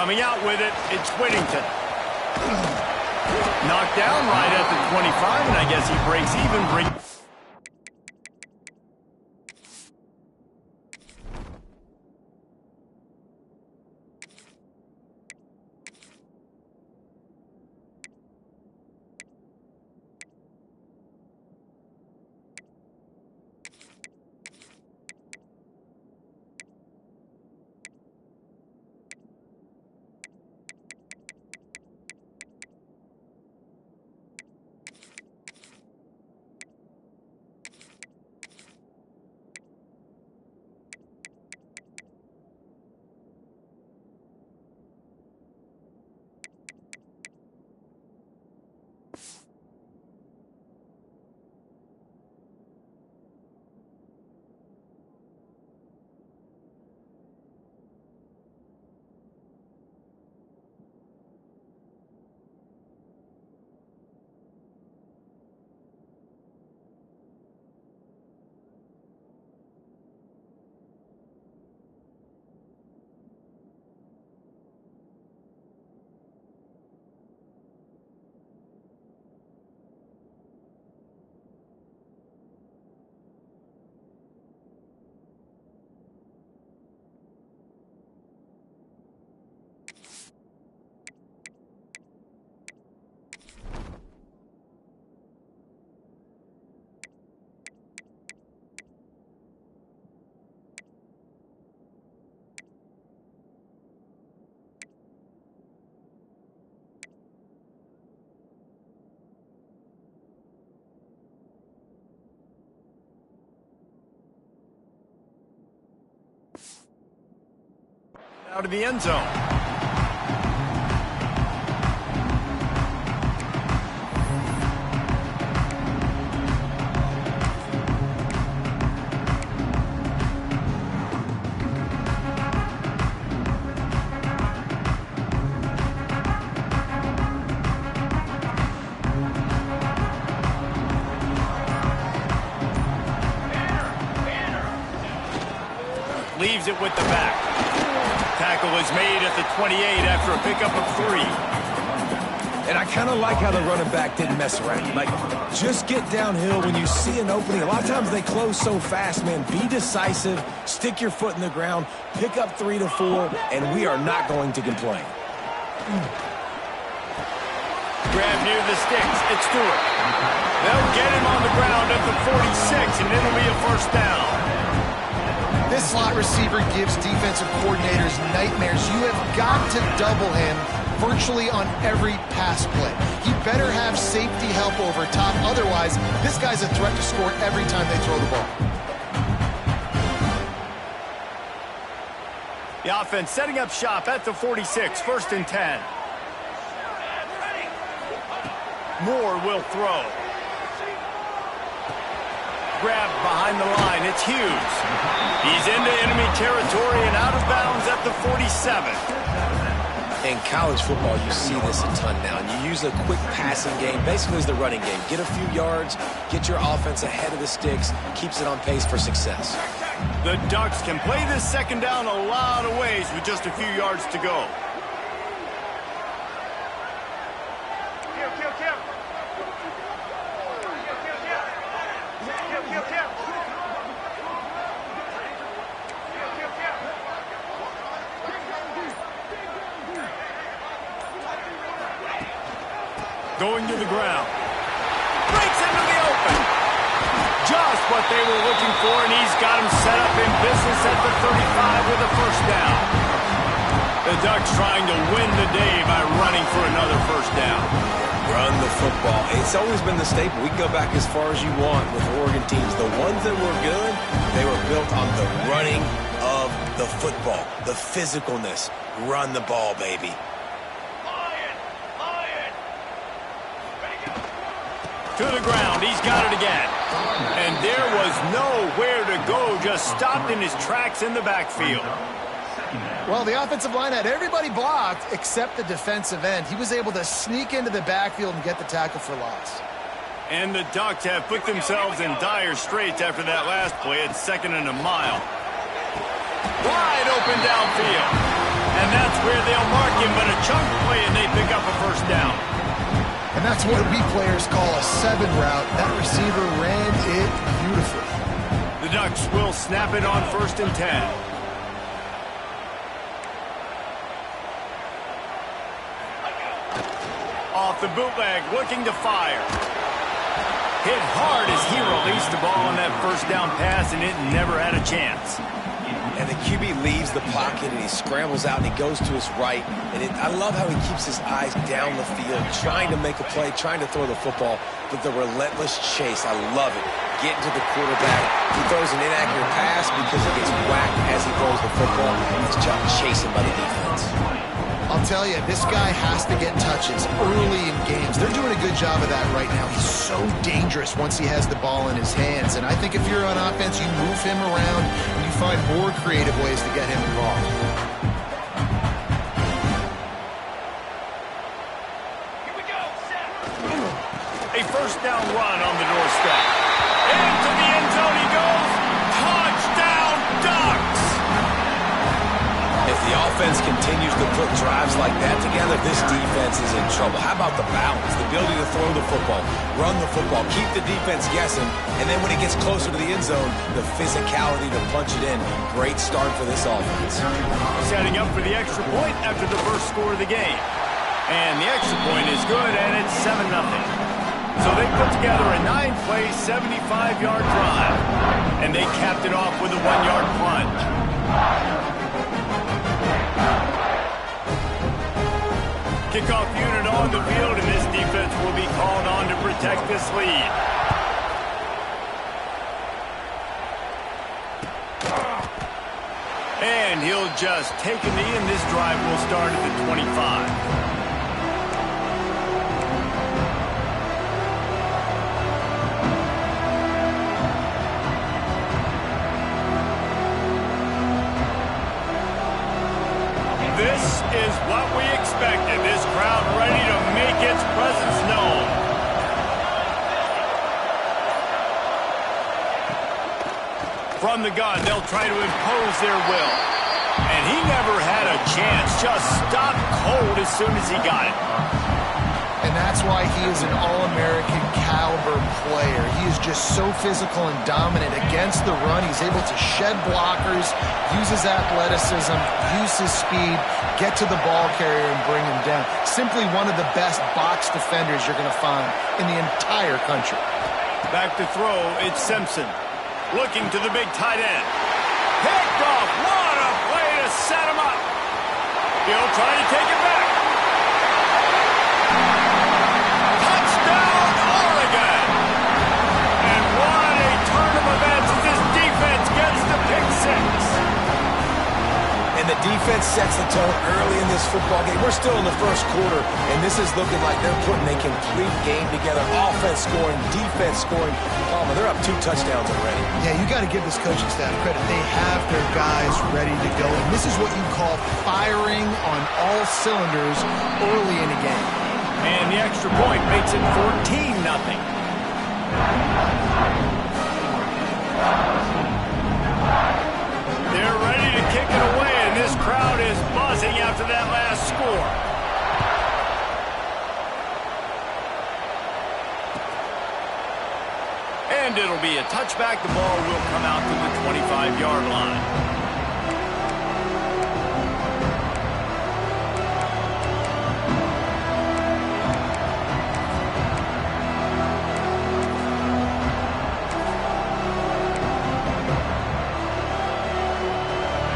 Coming out with it, it's Whittington. Knocked down right at the 25, and I guess he breaks even. Out of the end zone. Leaves it with the back. Tackle is made at the 28 after a pickup of 3. And I kind of like how the running back didn't mess around. Like, just get downhill when you see an opening. A lot of times they close so fast, man. Be decisive, stick your foot in the ground, pick up 3 to 4, and we are not going to complain. Grab near the sticks. It's Stewart. They'll get him on the ground at the 46, and it'll be a first down. This slot receiver gives defensive coordinators nightmares. You have got to double him virtually on every pass play. He better have safety help over top. Otherwise, this guy's a threat to score every time they throw the ball. The offense setting up shop at the 46, 1st and 10. Moore will throw. Grab behind the line. It's Hughes. He's into enemy territory and out of bounds at the 47. In college football, you see this a ton now. And you use a quick passing game, basically as the running game. Get a few yards, get your offense ahead of the sticks, keeps it on pace for success. The Ducks can play this second down a lot of ways with just a few yards to go. Going to the ground. Breaks into the open. Just what they were looking for, and he's got him set up in business at the 35 with a first down. The Ducks trying to win the day by running for another first down. Run the football. It's always been the staple. We can go back as far as you want with Oregon teams. The ones that were good, they were built on the running of the football, the physicalness. Run the ball, baby. To the ground, he's got it again. And there was nowhere to go, just stopped in his tracks in the backfield. Well, the offensive line had everybody blocked except the defensive end. He was able to sneak into the backfield and get the tackle for loss. And the Ducks have put themselves in dire straits after that last play. It's 2nd and a mile. Wide open downfield. And that's where they'll mark him, but a chunk play, and they pick up a first down. And that's what we players call a 7 route. That receiver ran it beautifully. The Ducks will snap it on 1st and 10. Off the bootleg, looking to fire. Hit hard as he released the ball on that first down pass, and it never had a chance. And the QB leaves the pocket, and he scrambles out, and he goes to his right. And I love how he keeps his eyes down the field, trying to make a play, trying to throw the football, but the relentless chase, I love it. Getting to the quarterback. He throws an inaccurate pass because he gets whacked as he throws the football. He's chasing by the defense. I'll tell you, this guy has to get touches early in games. They're doing a good job of that right now. He's so dangerous once he has the ball in his hands. And I think if you're on offense, you move him around and you find more creative ways to get him involved. Here we go, set. A first down run on the doorstep. Into the end zone he goes. Touchdown, Ducks! If the offense continues to put drives like that together, this defense is in trouble. How about the balance, the ability to throw the football, run the football, keep the defense guessing, and then when it gets closer to the end zone, the physicality to punch it in. Great start for this offense. Setting up for the extra point after the first score of the game. And the extra point is good, and it's 7-0. So they put together a 9-play, 75-yard drive. And they capped it off with a 1-yard plunge. Kickoff unit on the field, and this defense will be called on to protect this lead. And he'll just take a knee, and this drive will start at the 25. This is what we expected. This crowd ready to make its presence known. From the gun, they'll try to impose their will. And he never had a chance. Just stopped cold as soon as he got it. And that's why he is an All-American caliber player. He is just so physical and dominant against the run. He's able to shed blockers, use his athleticism, use his speed, get to the ball carrier and bring him down. Simply one of the best box defenders you're going to find in the entire country. Back to throw, it's Simpson. Looking to the big tight end. Picked off. What a play to set him up. He'll try to take it back. Touchdown, Oregon. And what a turn of events as this defense gets the pick six. And the defense sets the tone early in this football game. We're still in the first quarter, and this is looking like they're putting a complete game together. Offense scoring, defense scoring. Palmer, they're up 2 touchdowns already. Yeah, you got to give this coaching staff credit. They have their guys ready to go. And this is what you call firing on all cylinders early in a game. And the extra point makes it 14-0. They're ready to kick it away, and this crowd is buzzing after that last score. And it'll be a touchback. The ball will come out to the 25-yard line.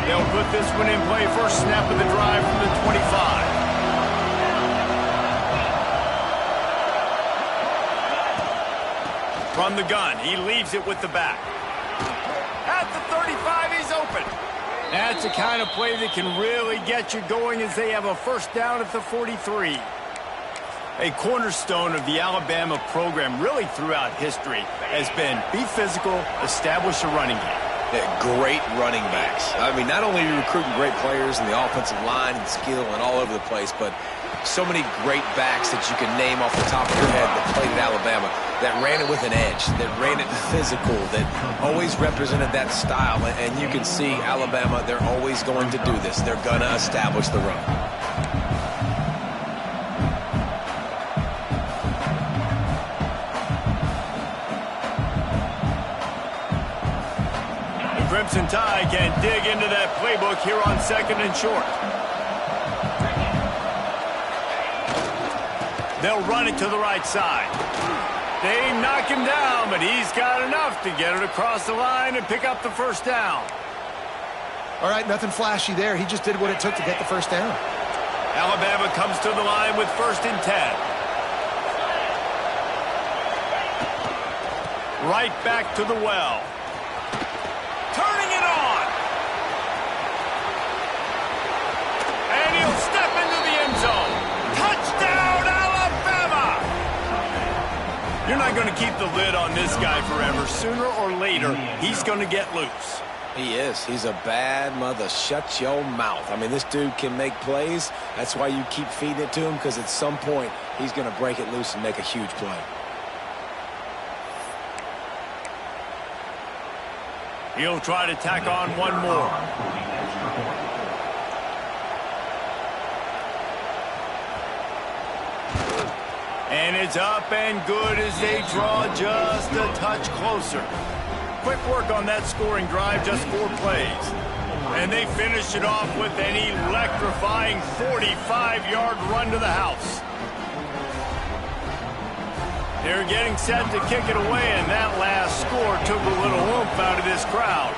They'll put this one in play. First snap of the drive from the 25. From the gun, he leaves it with the back. At the 35, he's open. That's the kind of play that can really get you going as they have a first down at the 43. A cornerstone of the Alabama program really throughout history has been be physical, establish a running game. Great running backs. I mean, not only are you recruiting great players in the offensive line and skill and all over the place, but so many great backs that you can name off the top of your head that played at Alabama. that ran it with an edge, that ran it physical, that always represented that style. And you can see Alabama, they're always going to do this. They're going to establish the run. The Crimson Tide can dig into that playbook here on 2nd and short. They'll run it to the right side. They knock him down, but he's got enough to get it across the line and pick up the first down. All right, nothing flashy there. He just did what it took to get the first down. Alabama comes to the line with 1st and 10. Right back to the well. Turning it on. And he'll step into the end zone. Touchdown, Alabama! You're not going to keep the lid on this guy forever. Sooner or later, he's going to get loose. He is. He's a bad mother. Shut your mouth. I mean, this dude can make plays. That's why you keep feeding it to him, because at some point, he's going to break it loose and make a huge play. He'll try to tack on one more. And it's up and good as they draw just a touch closer. Quick work on that scoring drive, just 4 plays. And they finish it off with an electrifying 45-yard run to the house. They're getting set to kick it away, and that last score took a little oomph out of this crowd.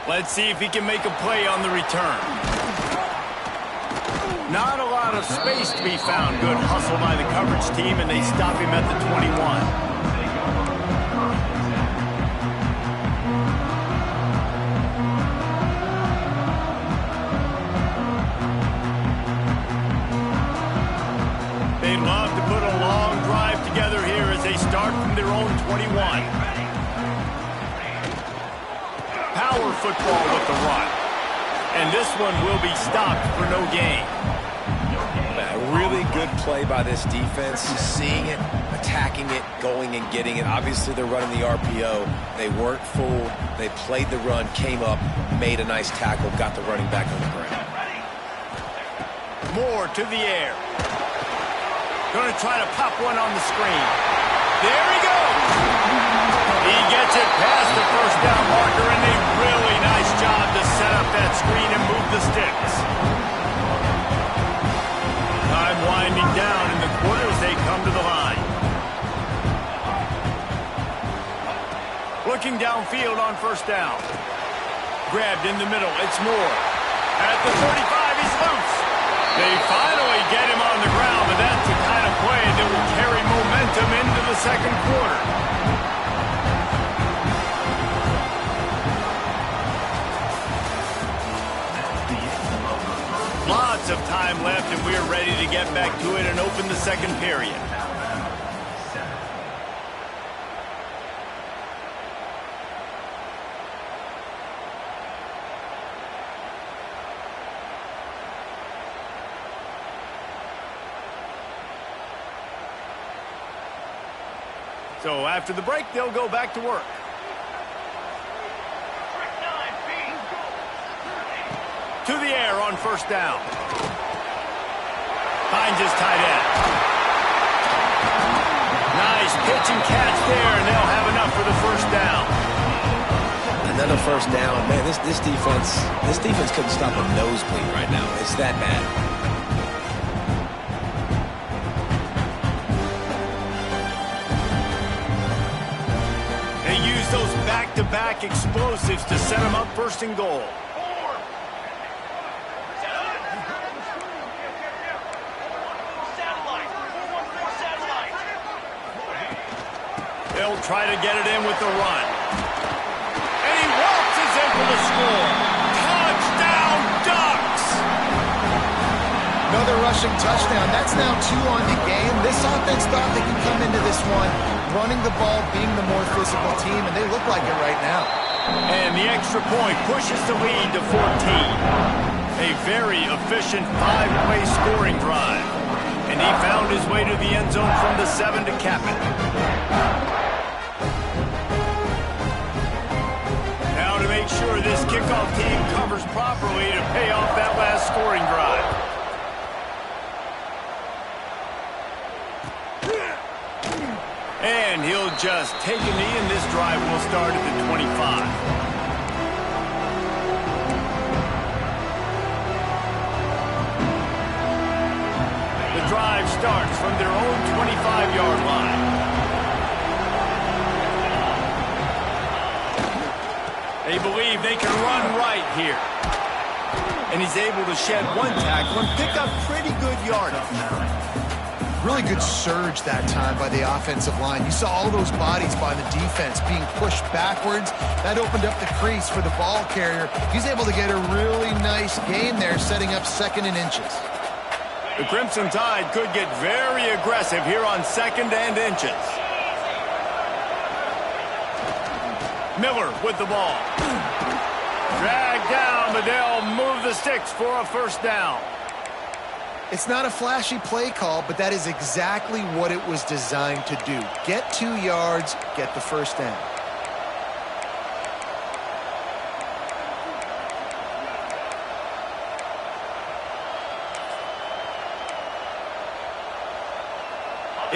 Let's see if he can make a play on the return. Not a lot of space to be found. Good hustle by the coverage team, and they stop him at the 21. They love to put a long drive together here as they start from their own 21. Power football with the run. And this one will be stopped for no gain. A really good play by this defense. Seeing it, attacking it, going and getting it. Obviously, they're running the RPO. They weren't fooled. They played the run, came up, made a nice tackle, got the running back on the ground. Moore to the air. Going to try to pop one on the screen. There he goes. He gets it past the first down marker, and a really nice job to set up that screen and move the sticks. Time winding down in the quarter as they come to the line. Looking downfield on first down. Grabbed in the middle. It's Moore. At the 35, he's loose. They finally get him on the ground, but that's the kind of play that will carry momentum into the second quarter. Lots of time left, and we're ready to get back to it and open the second period. So after the break, they'll go back to work. To the air on first down. Finds his tight end. Nice pitch and catch there, and they'll have enough for the first down. Another first down. Man, this defense couldn't stop a nosebleed right now. It's that bad. Those back-to-back explosives to set them up first and goal. They'll try to get it in with the run. And he waltzes in for the score. Touchdown, Ducks! Another rushing touchdown. That's now 2 on the game. This offense thought they could come into this one running the ball, being the more physical team, and they look like it right now. And the extra point pushes the lead to 14. A very efficient 5-play scoring drive. And he found his way to the end zone from the 7 to cap it. Now to make sure this kickoff team covers properly to pay off that last scoring drive. And he'll just take a knee, and this drive will start at the 25. Drive starts from their own 25-yard line. They believe they can run right here. And he's able to shed one tackle and pick up pretty good yardage. Really good surge that time by the offensive line. You saw all those bodies by the defense being pushed backwards. That opened up the crease for the ball carrier. He's able to get a really nice gain there, setting up 2nd and inches. The Crimson Tide could get very aggressive here on 2nd and inches. Miller with the ball. Dragged down, but they'll move the sticks for a first down. It's not a flashy play call, but that is exactly what it was designed to do. Get 2 yards, get the first down.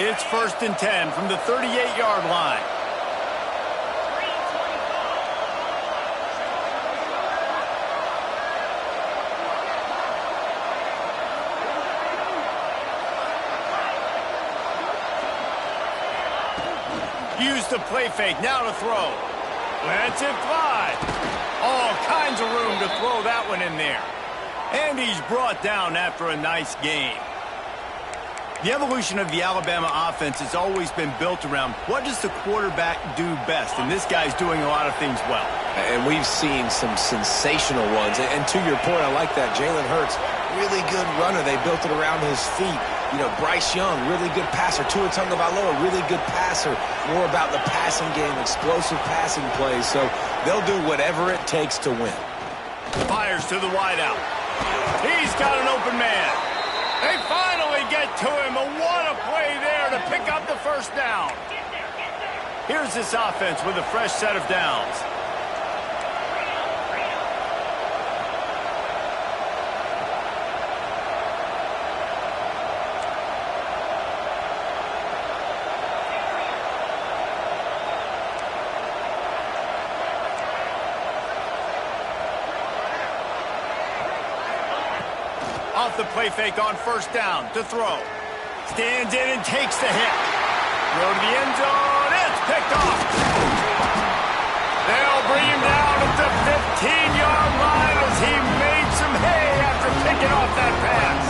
It's 1st and 10 from the 38-yard line. Use the play fake, now to throw. Lets it fly. All kinds of room to throw that one in there. And he's brought down after a nice gain. The evolution of the Alabama offense has always been built around what does the quarterback do best, and this guy's doing a lot of things well. And we've seen some sensational ones. And to your point, I like that. Jalen Hurts, really good runner. They built it around his feet. You know, Bryce Young, really good passer. Tua Tagovailoa, really good passer. More about the passing game, explosive passing plays. So they'll do whatever it takes to win. Fires to the wideout. He's got an open man. They finally get to him, but what a play there to pick up the first down. Here's this offense with a fresh set of downs. Off the play fake on first down to throw. Stands in and takes the hit. Throw to the end zone. It's picked off. They'll bring him down at the 15-yard line as he made some hay after picking off that pass.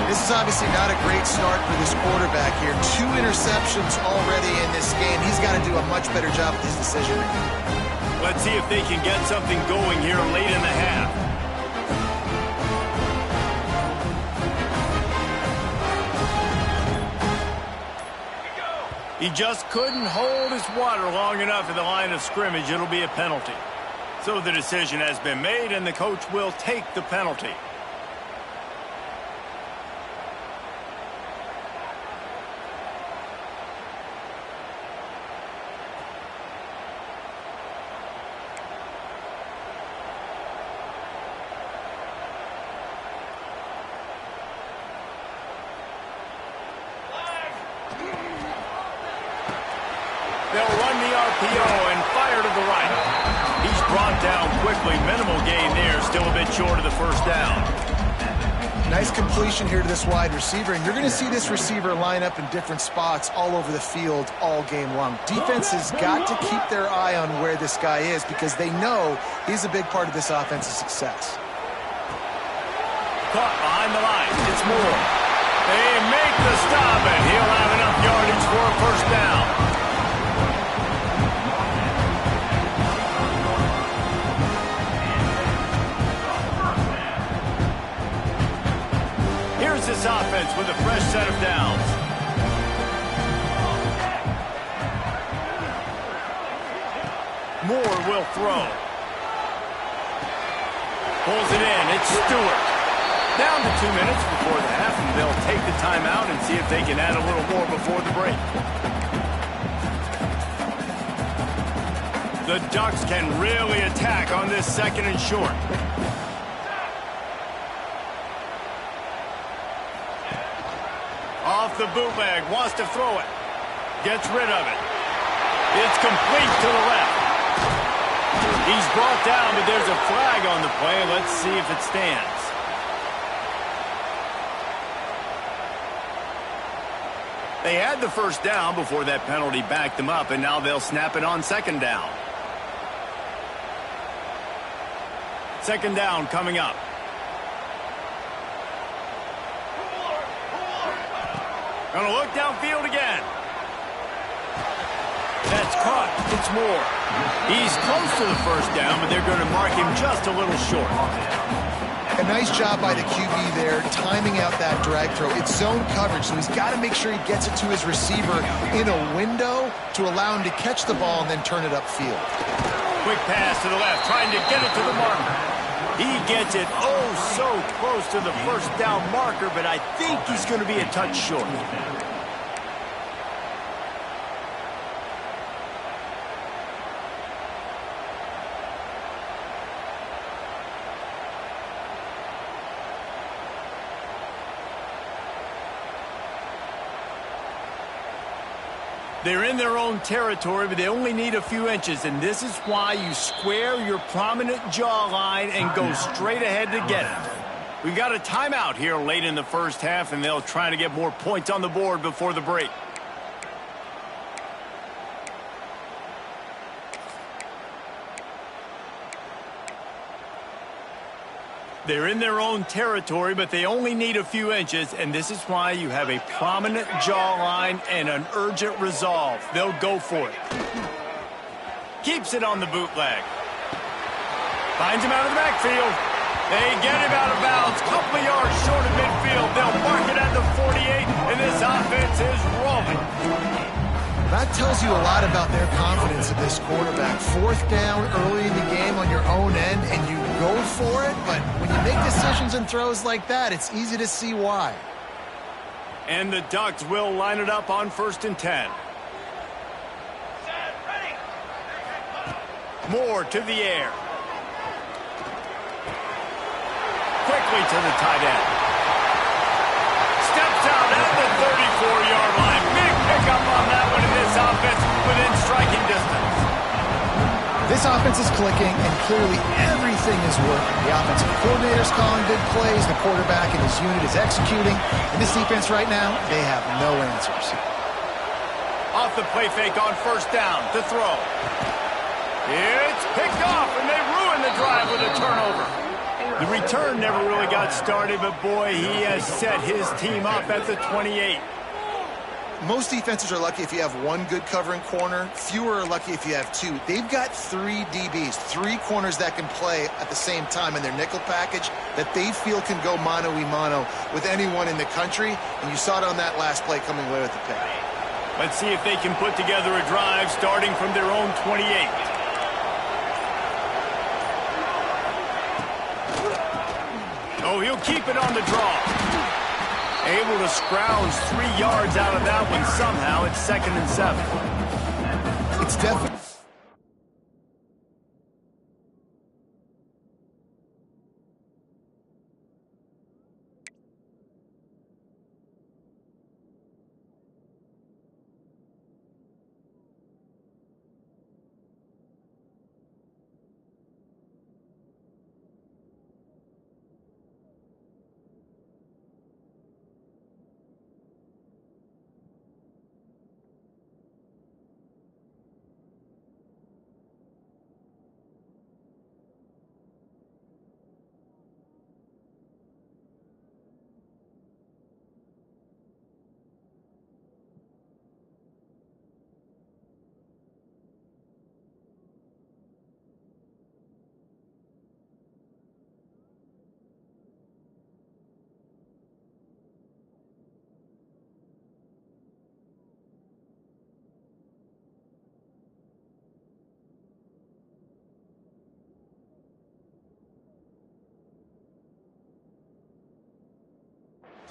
This is obviously not a great start for this quarterback here. 2 interceptions already in this game. He's got to do a much better job with his decision making. Let's see if they can get something going here late in the half. He just couldn't hold his water long enough at the line of scrimmage. It'll be a penalty. So the decision has been made, and the coach will take the penalty. They'll run the RPO and fire to the right. He's brought down quickly. Minimal gain there. Still a bit short of the first down. Nice completion here to this wide receiver. And you're going to see this receiver line up in different spots all over the field all game long. Defense has got to keep their eye on where this guy is because they know he's a big part of this offense's success. Caught behind the line. It's Moore. They make the stop, and he'll have enough yardage for a first down. Here's this offense with a fresh set of downs. Moore will throw. Pulls it in. It's Stewart. Down to 2 minutes before the half, and they'll take the timeout and see if they can add a little more before the break. The Ducks can really attack on this 2nd and short. Off the bootleg, wants to throw it. Gets rid of it. It's complete to the left. He's brought down, but there's a flag on the play. Let's see if it stands. They had the first down before that penalty backed them up, and now they'll snap it on 2nd down. 2nd down coming up. Gonna look downfield again. That's caught. It's Moore. He's close to the first down, but they're going to mark him just a little short. A nice job by the QB there, timing out that drag throw. It's zone coverage, so he's got to make sure he gets it to his receiver in a window to allow him to catch the ball and then turn it upfield. Quick pass to the left, trying to get it to the marker. He gets it so close to the first down marker, but I think he's going to be a touch short. They're in their own territory, but they only need a few inches, and this is why you square your prominent jawline and go straight ahead to get it. We've got a timeout here late in the first half, and they'll try to get more points on the board before the break. They're in their own territory, but they only need a few inches, and this is why you have a prominent jawline and an urgent resolve. They'll go for it. Keeps it on the bootleg. Finds him out of the backfield. They get him out of bounds. Couple of yards short of midfield. They'll mark it at the 48, and this offense is rolling. That tells you a lot about their confidence of this quarterback. 4th down early in the game on your own end, and you go for it, but when you make decisions and throws like that, it's easy to see why. And the Ducks will line it up on 1st and 10. Moore to the air. Quickly to the tight end. Steps out at the 34-yard line. Big pickup on that one in this offense within striking distance. This offense is clicking, and clearly everything is working. The offensive coordinator's calling good plays. The quarterback and his unit is executing. And this defense right now, they have no answers. Off the play fake on 1st down to throw. It's picked off, and they ruin the drive with a turnover. The return never really got started, but boy, he has set his team up at the 28. Most defenses are lucky if you have one good covering corner. Fewer are lucky if you have two. They've got 3 DBs, 3 corners that can play at the same time in their nickel package that they feel can go mano-a-mano with anyone in the country. And you saw it on that last play coming away with the pick. Let's see if they can put together a drive starting from their own 28. Oh, he'll keep it on the draw. Able to scrounge 3 yards out of that one somehow. It's 2nd and 7. It's definitely...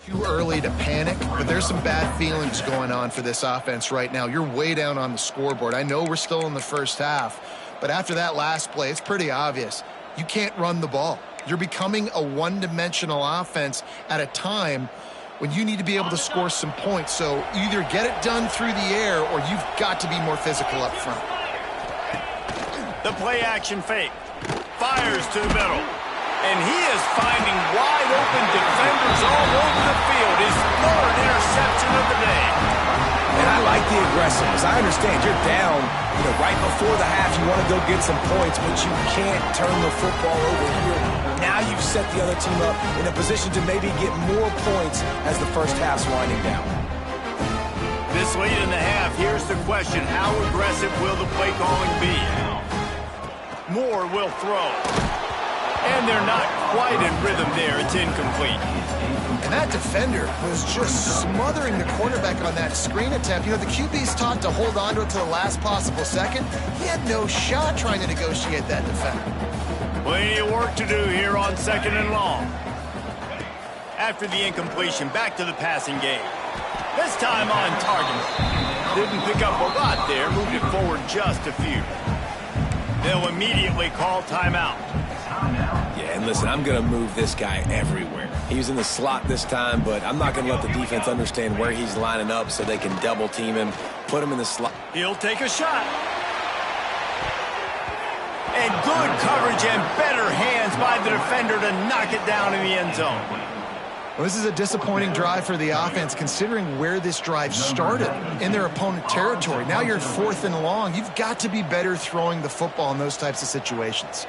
Too early to panic, but there's some bad feelings going on for this offense right now. You're way down on the scoreboard. I know we're still in the first half, but after that last play, it's pretty obvious. You can't run the ball. You're becoming a one-dimensional offense at a time when you need to be able to score some points. So either get it done through the air or you've got to be more physical up front. The play action fake. Fires to the middle. And he is finding wide-open defenders all over the field. His third interception of the day. And I like the aggressiveness. I understand you're down, right before the half. You want to go get some points, but you can't turn the football over here. Now you've set the other team up in a position to maybe get more points as the first half's winding down. This late in the half, here's the question. How aggressive will the play calling be? Moore will throw. And they're not quite in rhythm there. It's incomplete. And that defender was just smothering the quarterback on that screen attempt. The QB's taught to hold on to it to the last possible second. He had no shot trying to negotiate that defender. Plenty of work to do here on 2nd and long. After the incompletion, back to the passing game. This time on target. Didn't pick up a lot there. Moved it forward just a few. They'll immediately call timeout. Yeah, and listen, I'm going to move this guy everywhere. He was in the slot this time, but I'm not going to let the defense understand where he's lining up so they can double team him, put him in the slot. He'll take a shot. And good coverage and better hands by the defender to knock it down in the end zone. Well, this is a disappointing drive for the offense considering where this drive started in their opponent territory. Now you're 4th and long. You've got to be better throwing the football in those types of situations.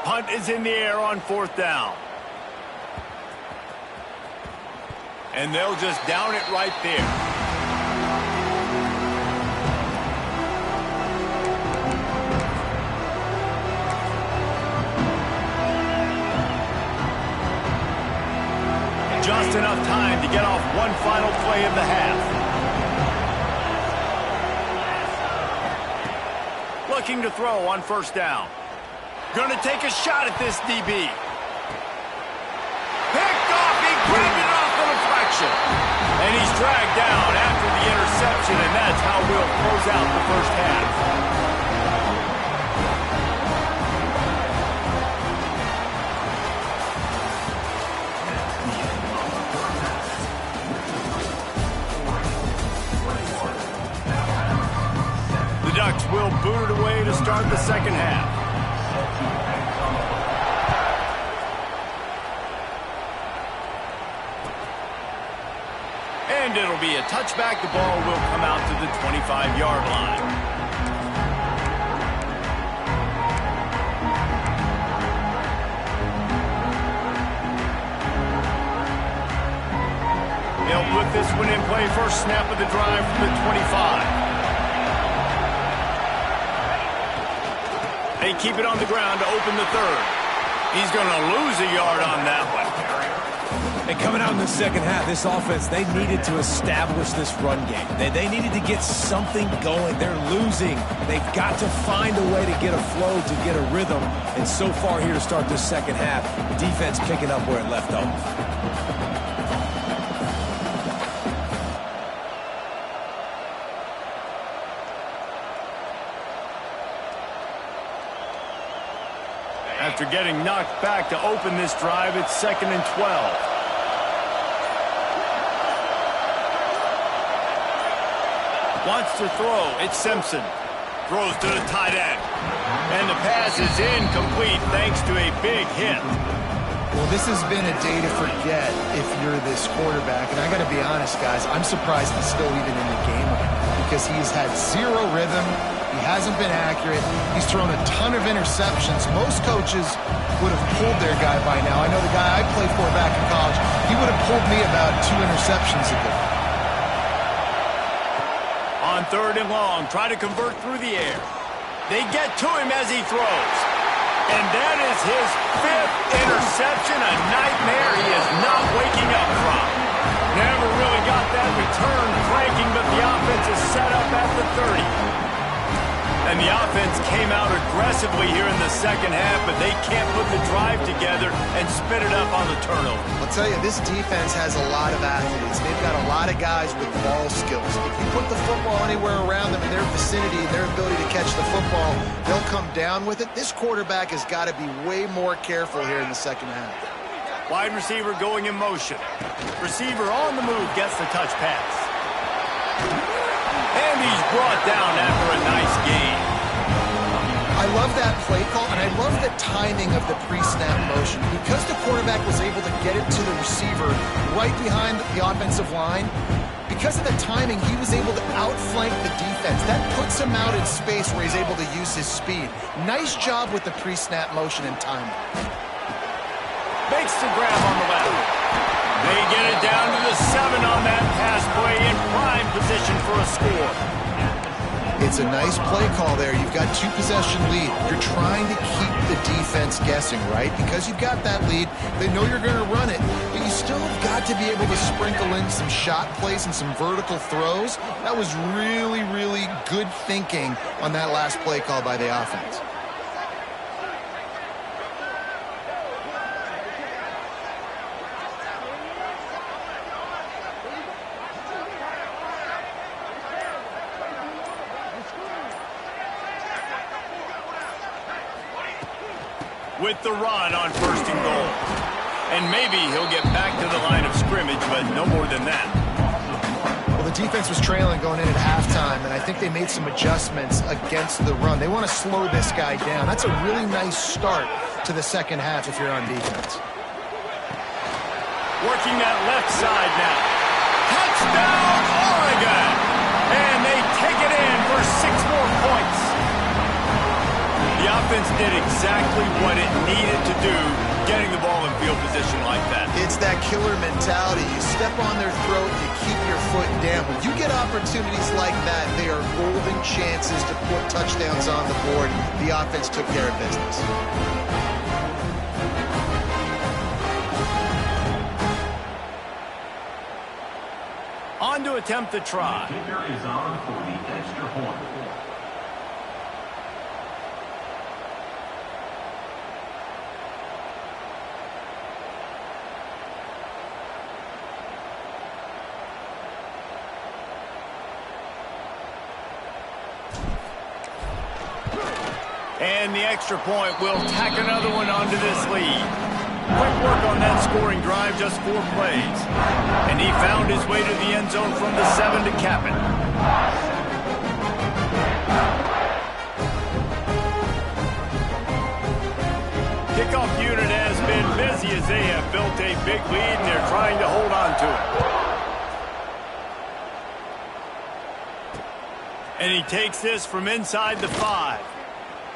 Punt is in the air on 4th down. And they'll just down it right there. Just enough time to get off one final play of the half. Looking to throw on 1st down. Going to take a shot at this DB. Picked off. He grabbed it off the deflection. And he's dragged down after the interception, and that's how we'll close out the first half. The Ducks will boot it away to start the second half. And it'll be a touchback. The ball will come out to the 25-yard line. They'll put this one in play. First snap of the drive from the 25. They keep it on the ground to open the 3rd. He's going to lose a yard on that one. And coming out in the second half, this offense, they needed to establish this run game. They needed to get something going. They're losing. They've got to find a way to get a flow, to get a rhythm. And so far here to start this second half, the defense picking up where it left off. After getting knocked back to open this drive, it's 2nd and 12. Wants to throw. It's Simpson. Throws to the tight end. And the pass is incomplete thanks to a big hit. Well, this has been a day to forget if you're this quarterback. And I got to be honest, guys, I'm surprised he's still even in the game right now because he's had zero rhythm. He hasn't been accurate. He's thrown a ton of interceptions. Most coaches would have pulled their guy by now. I know the guy I played for back in college, he would have pulled me about 2 interceptions ago. On 3rd and long, try to convert through the air. They get to him as he throws. And that is his 5th interception, a nightmare he is not waking up from. Never really got that return cranking, but the offense is set up at the 30. And the offense came out aggressively here in the second half, but they can't put the drive together, and spit it up on the turnover. I'll tell you, this defense has a lot of athletes. They've got a lot of guys with ball skills. If you put the football anywhere around them in their vicinity and their ability to catch the football, they'll come down with it. This quarterback has got to be way more careful here in the second half. Wide receiver going in motion. Receiver on the move gets the touch pass. And he's brought down after a nice gain. I love that play call, and I love the timing of the pre-snap motion. Because the quarterback was able to get it to the receiver right behind the offensive line, because of the timing, he was able to outflank the defense. That puts him out in space where he's able to use his speed. Nice job with the pre-snap motion and timing. Makes the grab on the left. They get it down to the 7 on that pass play in prime position for a score. It's a nice play call there. You've got 2-possession lead. You're trying to keep the defense guessing, right? Because you've got that lead, they know you're going to run it, but you still have got to be able to sprinkle in some shot plays and some vertical throws. That was really, really good thinking on that last play call by the offense. With the run on 1st and goal. And maybe he'll get back to the line of scrimmage, but no more than that. Well, the defense was trailing going in at halftime, and I think they made some adjustments against the run. They want to slow this guy down. That's a really nice start to the second half if you're on defense. Working that left side now. Touchdown, Oregon! And they take it in for 6 more points. The offense did exactly what it needed to do, getting the ball in field position like that. It's that killer mentality. You step on their throat, you keep your foot down. When you get opportunities like that, they are golden chances to put touchdowns on the board. The offense took care of business. On to attempt the try. The kicker is on for the extra point. And the extra point will tack another one onto this lead. Quick work on that scoring drive, just 4 plays. And he found his way to the end zone from the 7 to cap it. Kickoff unit has been busy as they have built a big lead and they're trying to hold on to it. And he takes this from inside the 5.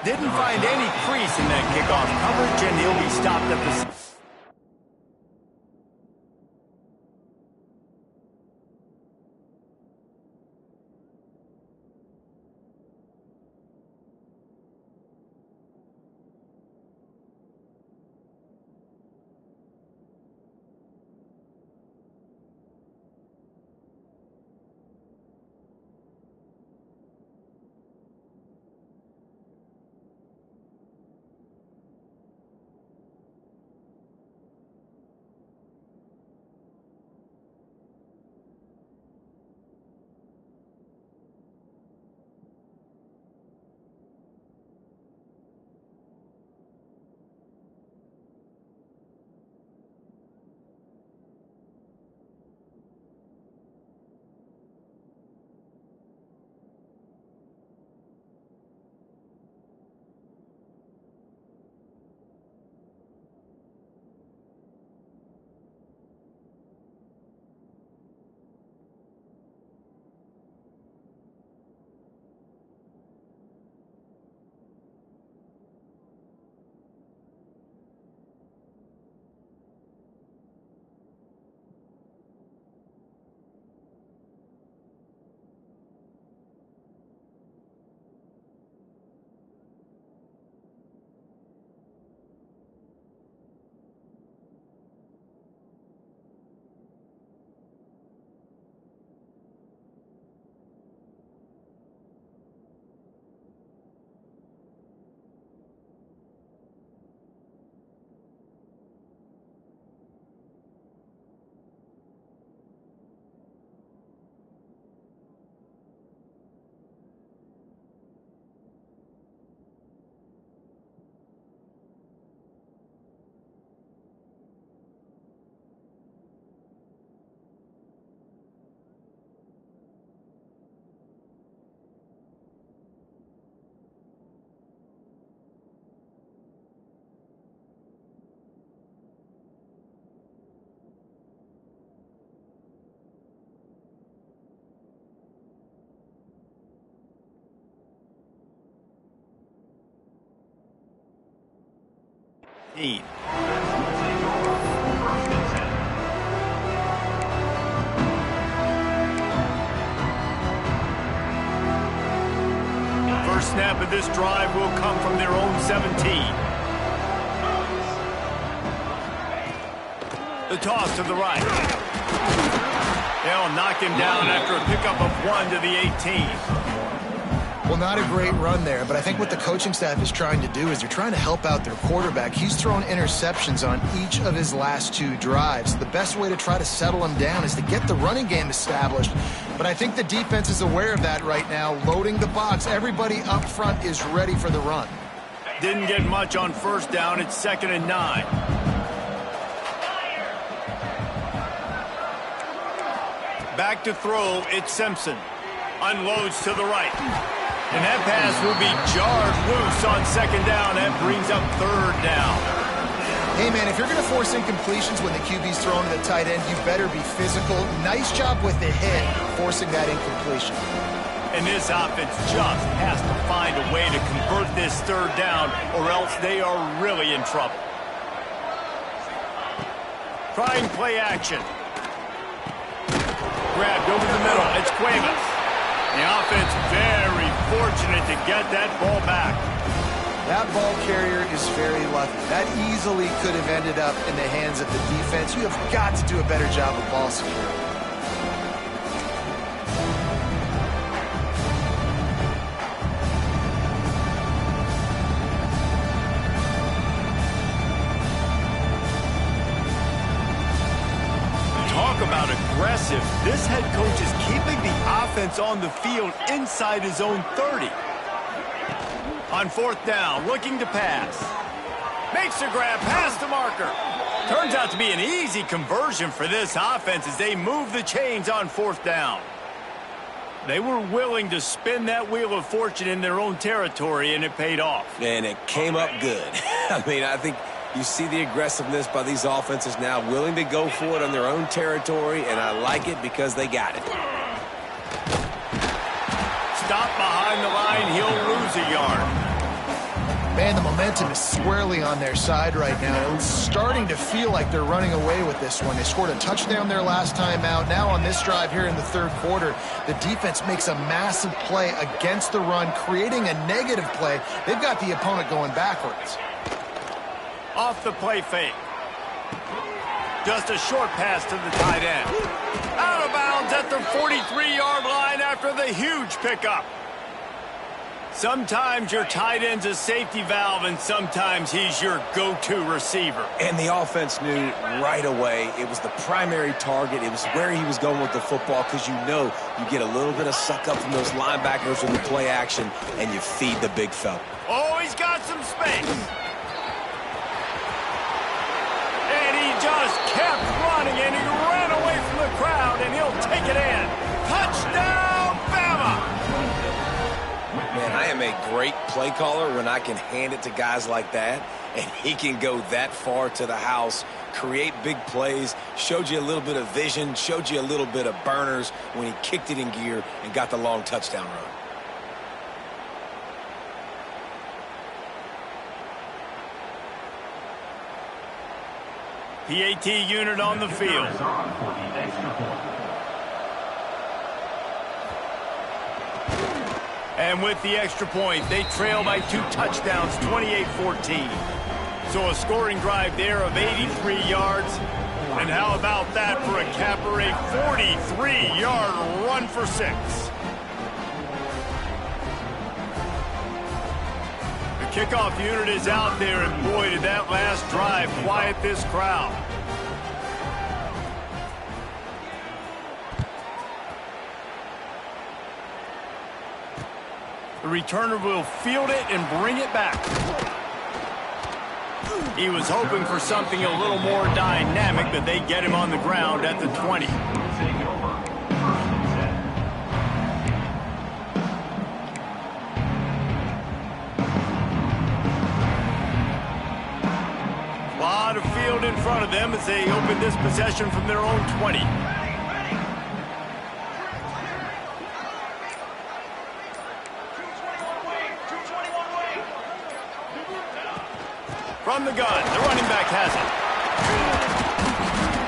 Didn't find any crease in that kickoff coverage, and he'll be stopped at the... 17. First snap of this drive will come from their own 17. The toss to the right. They'll knock him down after a pickup of 1 to the 18. Well, not a great run there, but I think what the coaching staff is trying to do is they're trying to help out their quarterback. He's thrown interceptions on each of his last 2 drives. The best way to try to settle him down is to get the running game established. But I think the defense is aware of that right now, loading the box. Everybody up front is ready for the run. Didn't get much on first down. It's 2nd and 9. Back to throw, it's Simpson. Unloads to the right. And that pass will be jarred loose on 2nd down. That brings up 3rd down. Hey, man, if you're going to force incompletions when the QB's throwing to the tight end, you better be physical. Nice job with the hit, forcing that incompletion. And this offense just has to find a way to convert this 3rd down, or else they are really in trouble. Trying play action. Grabbed over the middle. It's Cuevas. The offense very fortunate to get that ball back. That ball carrier is very lucky. That easily could have ended up in the hands of the defense. You have got to do a better job of ball security. About aggressive. This head coach is keeping the offense on the field inside his own 30. On 4th down, looking to pass. Makes a grab past the marker. Turns out to be an easy conversion for this offense as they move the chains on 4th down. They were willing to spin that wheel of fortune in their own territory, and it paid off. And it came up good. I mean, I think you see the aggressiveness by these offenses now, willing to go for it on their own territory, and I like it because they got it. Stop behind the line, he'll lose a yard. Man, the momentum is squarely on their side right now. It's starting to feel like they're running away with this one. They scored a touchdown their last time out. Now on this drive here in the 3rd quarter, the defense makes a massive play against the run, creating a negative play. They've got the opponent going backwards. Off the play fake. Just a short pass to the tight end. Out of bounds at the 43-yard line after the huge pickup. Sometimes your tight end's a safety valve, and sometimes he's your go-to receiver. And the offense knew right away it was the primary target. It was where he was going with the football, because you know you get a little bit of suck up from those linebackers with the play action, and you feed the big fella. Oh, he's got some space. Just kept running, and he ran away from the crowd, and he'll take it in. Touchdown, Bama! Man, I am a great play caller when I can hand it to guys like that, and he can go that far to the house, create big plays, showed you a little bit of vision, showed you a little bit of burners when he kicked it in gear and got the long touchdown run. PAT unit on the field. And with the extra point, they trail by 2 touchdowns, 28-14. So a scoring drive there of 83 yards. And how about that for a capper, a 43-yard run for 6. Kickoff unit is out there, and boy, did that last drive quiet this crowd. The returner will field it and bring it back. He was hoping for something a little more dynamic, but they get him on the ground at the 20. Lot of field in front of them as they open this possession from their own 20. From From the gun, the running back has it.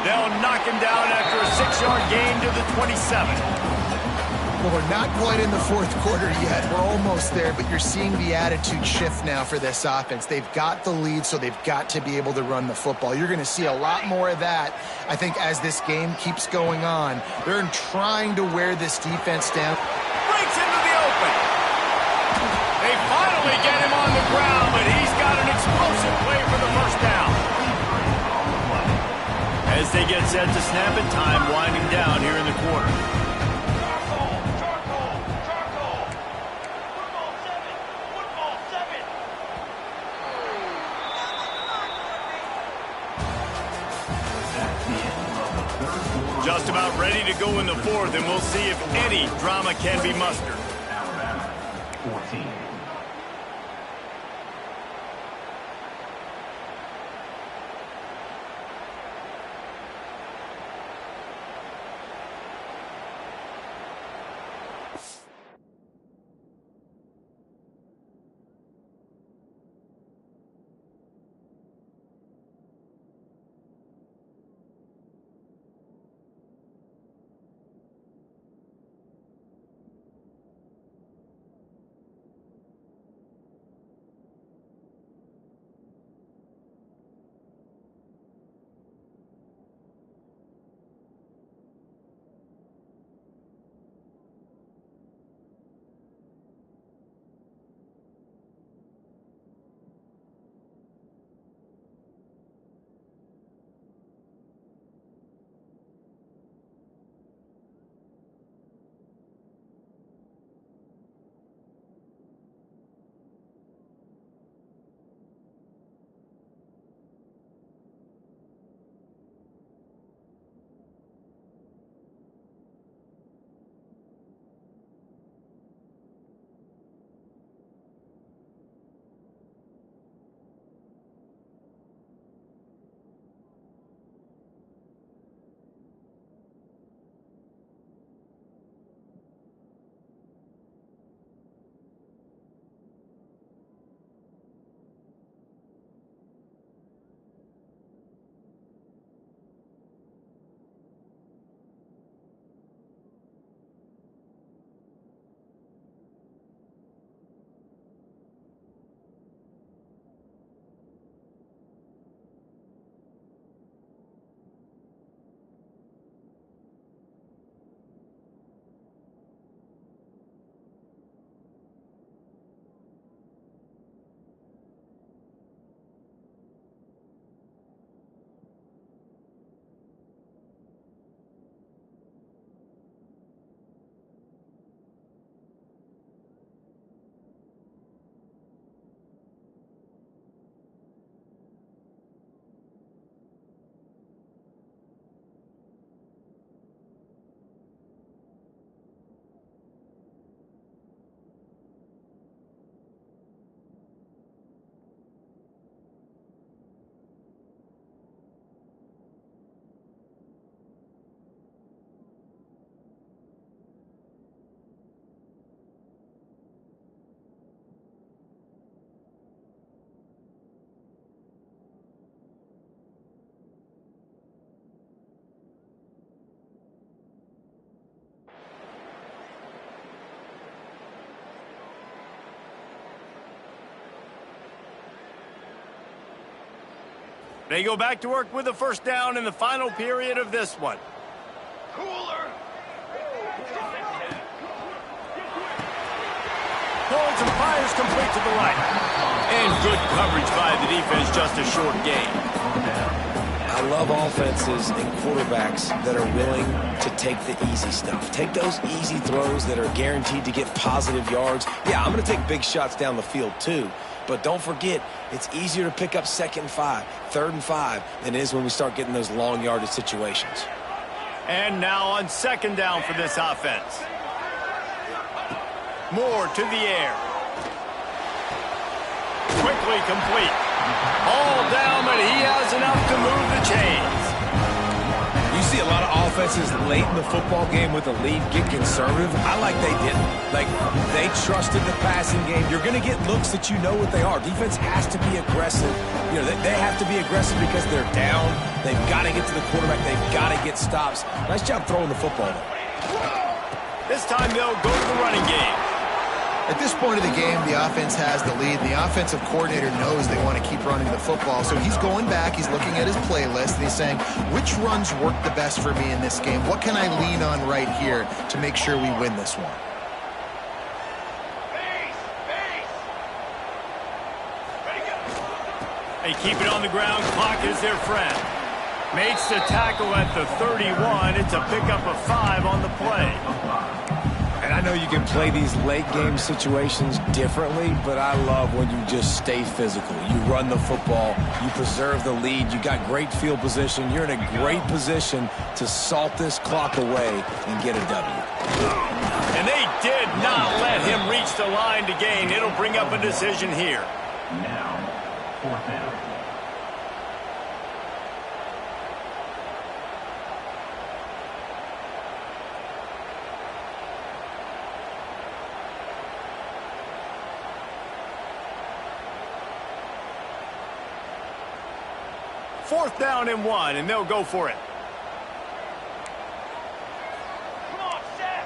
They'll knock him down after a 6-yard gain to the 27. Well, we're not quite in the fourth quarter yet. We're almost there, but you're seeing the attitude shift now for this offense. They've got the lead, so they've got to be able to run the football. You're going to see a lot more of that, I think, as this game keeps going on. They're trying to wear this defense down. Breaks into the open. They finally get him on the ground, but he's got an explosive play for the first down. As they get set to snap it, time winding down here in the quarter. Just about ready to go in the fourth, and we'll see if any drama can be mustered. Alabama, 14. They go back to work with a first down in the final period of this one. Cooler. Pulls and fires complete to the right. And good coverage by the defense, just a short gain. I love offenses and quarterbacks that are willing to take the easy stuff. Take those easy throws that are guaranteed to get positive yards. Yeah, I'm going to take big shots down the field too. But don't forget, it's easier to pick up 2nd and 5, 3rd and 5 than it is when we start getting those long yardage situations. And now on 2nd down for this offense. Moore to the air. Quickly complete. All down, but he has enough to move the chains. You see a lot of offense defenses late in the football game with a lead get conservative, I like they didn't. Like, they trusted the passing game. You're going to get looks that you know what they are. Defense has to be aggressive. You know, they have to be aggressive because they're down. They've got to get to the quarterback. They've got to get stops. Nice job throwing the football, though. This time they'll go to the running game. At this point of the game, the offense has the lead. The offensive coordinator knows they want to keep running the football. So he's going back, he's looking at his playlist, and he's saying, which runs work the best for me in this game? What can I lean on right here to make sure we win this one? They keep it on the ground. Clock is their friend. Makes the tackle at the 31. It's a pickup of 5 on the play. And I know you can play these late game situations differently, but I love when you just stay physical. You run the football, you preserve the lead, you got great field position, you're in a great position to salt this clock away and get a W. And they did not let him reach the line to gain. It'll bring up a decision here. Now, 4th down. Fourth down and 1, and they'll go for it. Come on, set.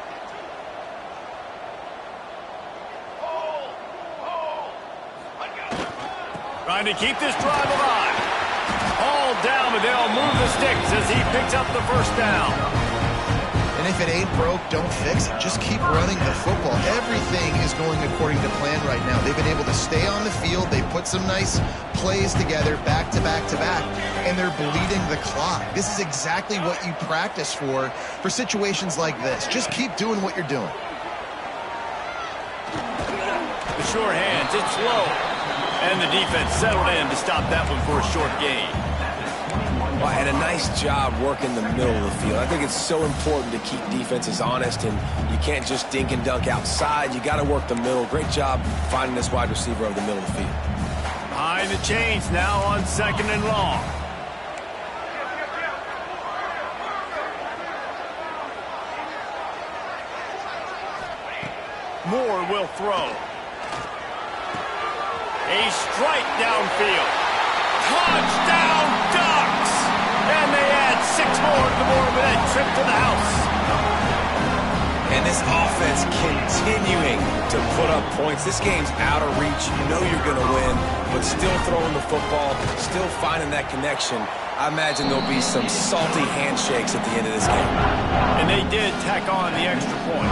Hold. Trying to keep this drive alive. All down, but they'll move the sticks as he picks up the first down. And if it ain't broke, don't fix it. Just keep running the football. Everything is going according to plan right now. They've been able to stay on the field. They put some nice plays together, back to back to back, and they're bleeding the clock. This is exactly what you practice for situations like this. Just keep doing what you're doing. The sure hands, it's low. And the defense settled in to stop that one for a short gain. Well, and a nice job working the middle of the field. I think it's so important to keep defenses honest, and you can't just dink and dunk outside. You got to work the middle. Great job finding this wide receiver over the middle of the field. Behind the chains now on 2nd and long. Moore will throw. A strike downfield. Touchdown Ducks! And they add 6 more to the board with that trip to the house. And this offense continuing to put up points. This game's out of reach. You know you're going to win, but still throwing the football, still finding that connection. I imagine there'll be some salty handshakes at the end of this game. And they did tack on the extra point.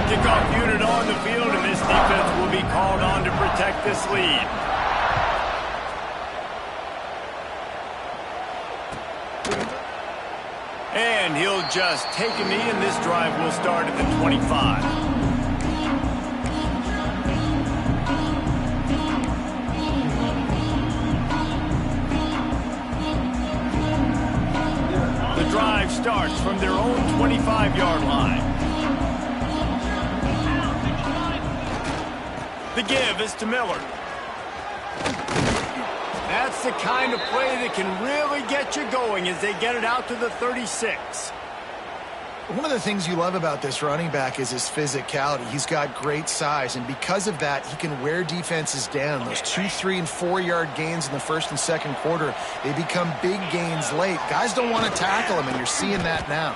Kickoff unit on the field, and this defense will be called on to protect this lead. And he'll just take a knee, and this drive will start at the 25. The drive starts from their own 25-yard line. The give is to Miller. That's the kind of play that can really get you going as they get it out to the 36. One of the things you love about this running back is his physicality. He's got great size, and because of that, he can wear defenses down. Those 2, 3, and 4-yard gains in the first and second quarter, they become big gains late. Guys don't want to tackle him, and you're seeing that now.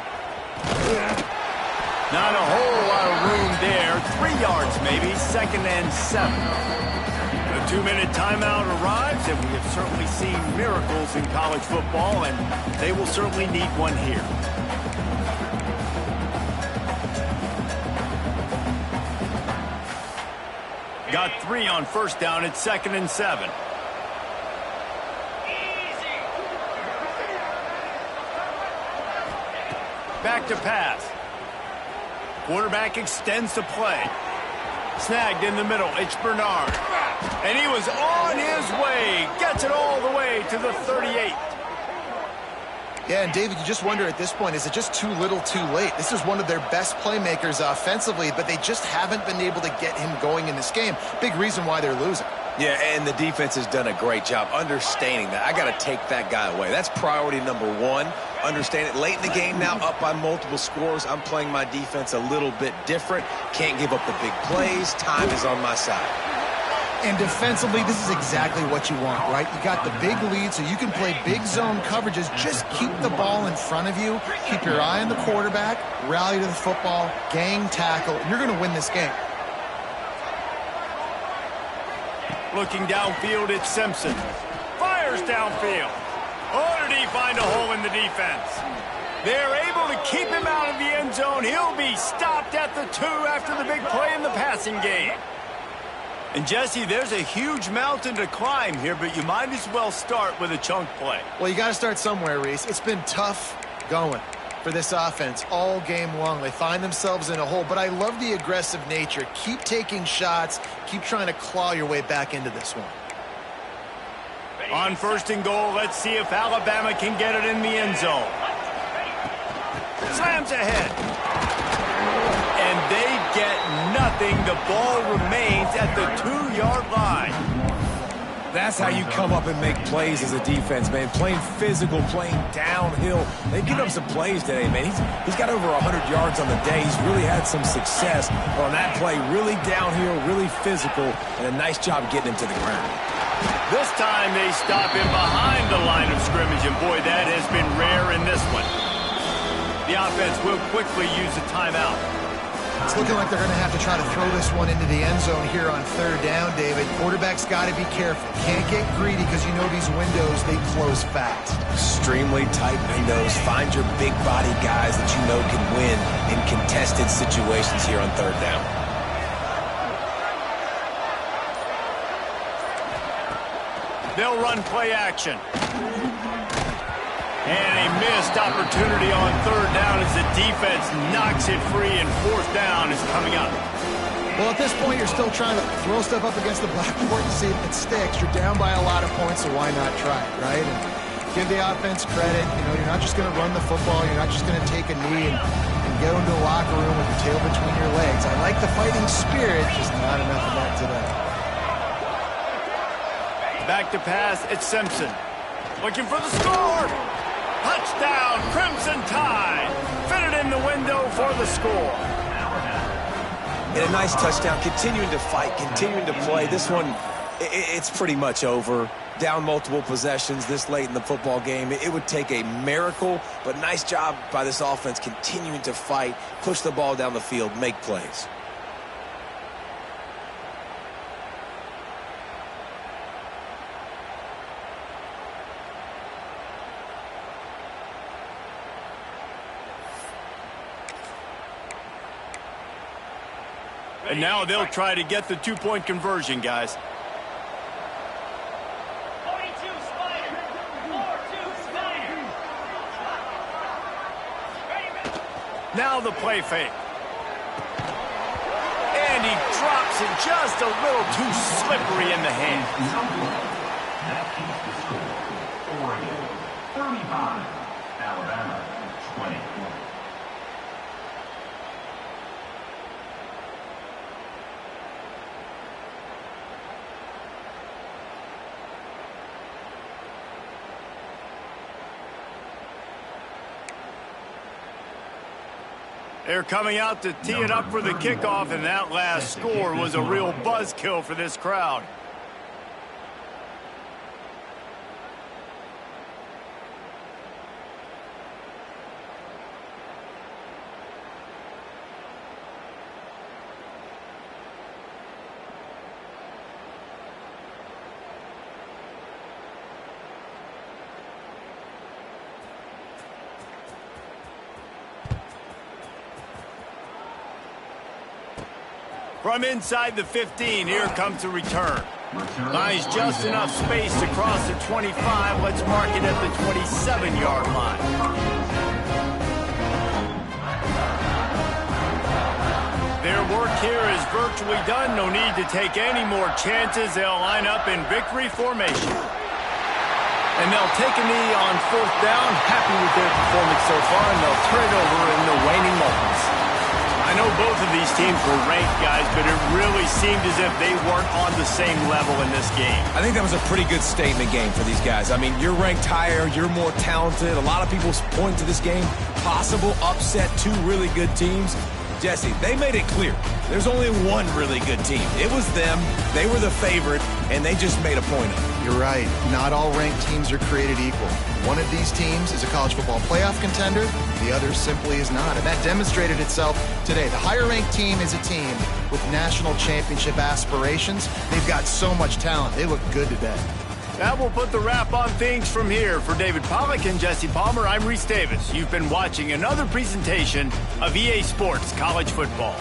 Not a whole lot of room there. 3 yards maybe, 2nd and 7. The 2-minute timeout arrives, and we have certainly seen miracles in college football, and they will certainly need one here. Got 3 on first down at 2nd and 7. Back to pass. Quarterback extends the play. Snagged in the middle. It's Bernard. And he was on his way. Gets it all the way to the 38. Yeah, and David, you just wonder at this point, is it just too little too late? This is one of their best playmakers offensively, but they just haven't been able to get him going in this game. Big reason why they're losing. Yeah, and the defense has done a great job understanding that. I got to take that guy away. That's priority number one. Understand it. Late in the game now, up by multiple scores. I'm playing my defense a little bit different. Can't give up the big plays. Time is on my side. And defensively, this is exactly what you want, right? You got the big lead, so you can play big zone coverages. Just keep the ball in front of you. Keep your eye on the quarterback. Rally to the football. Gang tackle. You're going to win this game. Looking downfield, it's Simpson. Fires downfield. Oh, did he find a hole in the defense? They're able to keep him out of the end zone. He'll be stopped at the 2 after the big play in the passing game. And, Jesse, there's a huge mountain to climb here, but you might as well start with a chunk play. Well, you got to start somewhere, Reese. It's been tough going for this offense all game long. They find themselves in a hole, but I love the aggressive nature. Keep taking shots. Keep trying to claw your way back into this one. On 1st and goal, let's see if Alabama can get it in the end zone. Slams ahead. And they get nothing. The ball remains at the 2-yard line. That's how you come up and make plays as a defense, man. Playing physical, playing downhill. They've given up some plays today, man. He's got over 100 yards on the day. He's really had some success on that play. Really downhill, really physical, and a nice job getting him to the ground. This time they stop him behind the line of scrimmage, and boy, that has been rare in this one. The offense will quickly use a timeout. It's looking like they're going to have to try to throw this one into the end zone here on 3rd down, David. Quarterback's got to be careful. Can't get greedy because you know these windows, they close fast. Extremely tight windows. Find your big body guys that you know can win in contested situations here on 3rd down. They'll run play action. And a missed opportunity on 3rd down as the defense knocks it free, and 4th down is coming up. Well, at this point, you're still trying to throw stuff up against the blackboard and see if it sticks. You're down by a lot of points, so why not try it, right? And give the offense credit. You know, you're not just going to run the football. You're not just going to take a knee and go into the locker room with your tail between your legs. I like the fighting spirit, just not enough of that today. Back to pass, it's Simpson. Looking for the score. Touchdown, Crimson Tide. Fitted in the window for the score. And a nice touchdown, continuing to fight, continuing to play. This one, it's pretty much over. Down multiple possessions this late in the football game. It would take a miracle, but nice job by this offense continuing to fight, push the ball down the field, make plays. And now they'll try to get the 2-point conversion, guys. 42 Spider. 4-2 Spider. Now the play fake. And he drops it just a little too slippery in the hands. That keeps the score. Oregon 35, Alabama 20. They're coming out to tee it up for the kickoff, and that last score was a real buzzkill for this crowd. From inside the 15, here comes the return. Buys just enough space to cross the 25. Let's mark it at the 27-yard line. Their work here is virtually done. No need to take any more chances. They'll line up in victory formation. And they'll take a knee on 4th down. Happy with their performance so far, and they'll turn it over in the waning moments. I know both of these teams were ranked, guys, but it really seemed as if they weren't on the same level in this game. I think that was a pretty good statement game for these guys. I mean, you're ranked higher, you're more talented. A lot of people point to this game, possible upset, two really good teams. Jesse, they made it clear. There's only one really good team. It was them. They were the favorite, and they just made a point of it. You're right. Not all ranked teams are created equal. One of these teams is a college football playoff contender. The other simply is not, and that demonstrated itself today. The higher-ranked team is a team with national championship aspirations. They've got so much talent. They look good today. That will put the wrap on things from here. For David Pollack and Jesse Palmer, I'm Reese Davis. You've been watching another presentation of EA Sports College Football.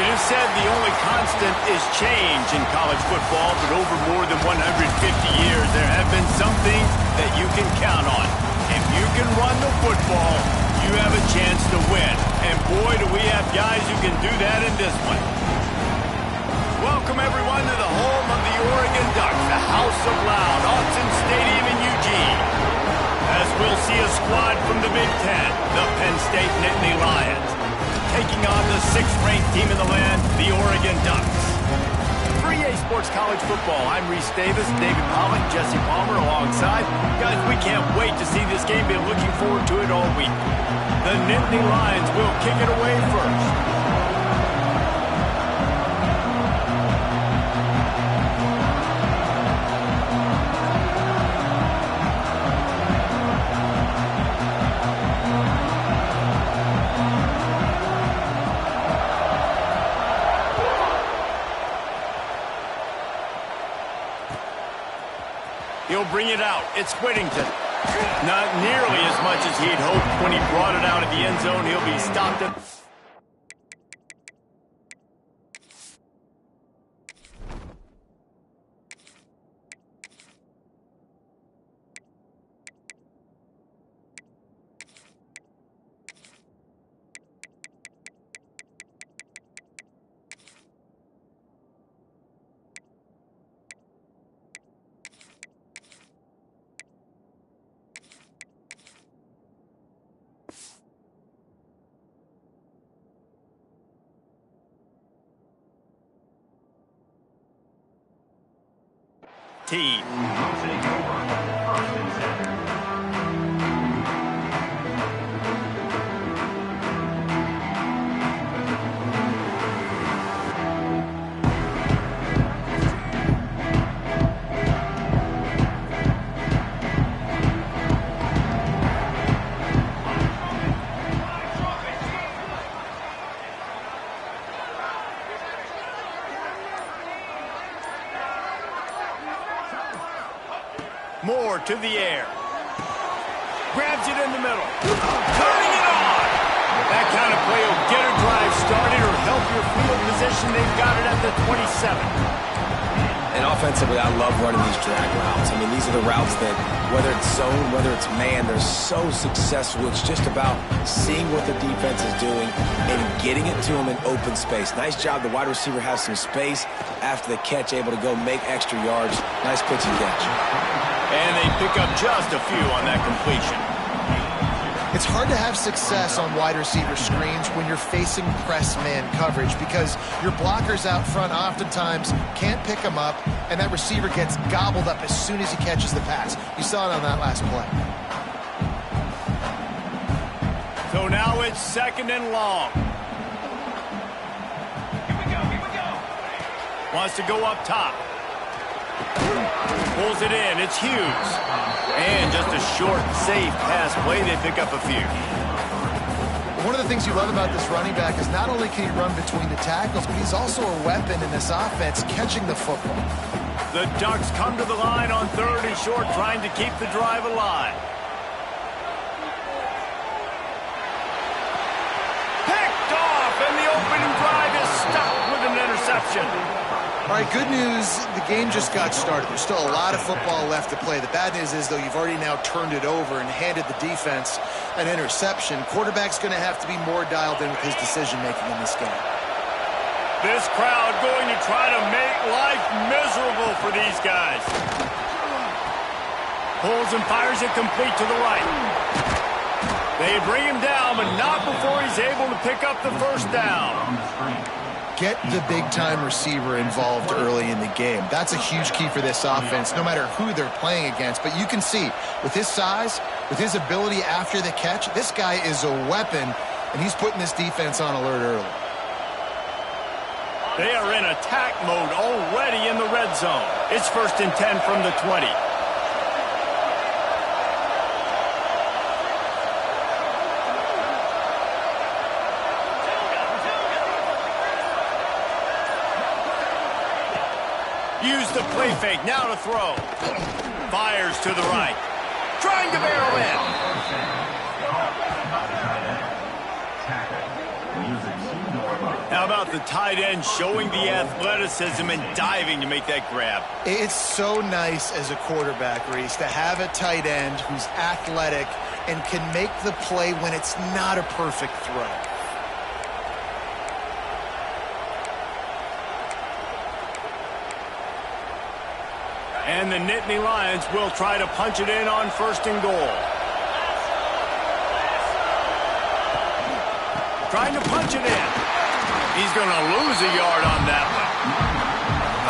It is said the only constant is change in college football, but over more than 150 years, there have been some things that you can count on. If you can run the football, you have a chance to win. And boy, do we have guys who can do that in this one. Welcome, everyone, to the home of the Oregon Ducks, the House of Loud, Autzen Stadium in Eugene. As we'll see a squad from the Big Ten, the Penn State Nittany Lions, taking on the 6th-ranked team in the land, the Oregon Ducks. For EA Sports College Football, I'm Reese Davis, David Pollack, Jesse Palmer alongside. Guys, we can't wait to see this game. Been looking forward to it all week. The Nittany Lions will kick it away first. He'll bring it out. It's Whittington. Not nearly as much as he'd hoped when he brought it out of the end zone. He'll be stopped at... 15. We'll take over 1st and 10. Moore to the air. Grabs it in the middle. Turning it on. That kind of play will get a drive started or help your field position. They've got it at the 27. And offensively, I love running these drag routes. I mean, these are the routes that, whether it's zone, whether it's man, they're so successful. It's just about seeing what the defense is doing and getting it to them in open space. Nice job. The wide receiver has some space after the catch, able to go make extra yards. Nice pitch and catch. And they pick up just a few on that completion. It's hard to have success on wide receiver screens when you're facing press man coverage because your blockers out front oftentimes can't pick them up, and that receiver gets gobbled up as soon as he catches the pass. You saw it on that last play. So now it's 2nd and long. Here we go. Wants to go up top. Pulls it in. It's Hughes. And just a short, safe pass play. They pick up a few. One of the things you love about this running back is not only can he run between the tackles, but he's also a weapon in this offense catching the football. The Ducks come to the line on 3rd and short, trying to keep the drive alive. Picked off, and the opening drive is stopped with an interception. All right, good news, the game just got started. There's still a lot of football left to play. The bad news is, though, you've already now turned it over and handed the defense an interception. Quarterback's going to have to be more dialed in with his decision-making in this game. This crowd going to try to make life miserable for these guys. Pulls and fires it complete to the right. They bring him down, but not before he's able to pick up the first down. Get the big-time receiver involved early in the game. That's a huge key for this offense, no matter who they're playing against. But you can see, with his size, with his ability after the catch, this guy is a weapon, and he's putting this defense on alert early. They are in attack mode already in the red zone. It's 1st and 10 from the 20. Use the play fake, now to throw. Fires to the right. Trying to barrel in. How about the tight end showing the athleticism and diving to make that grab? It's so nice as a quarterback, Reese, to have a tight end who's athletic and can make the play when it's not a perfect throw. And the Nittany Lions will try to punch it in on 1st and goal. Trying to punch it in. He's going to lose a yard on that one.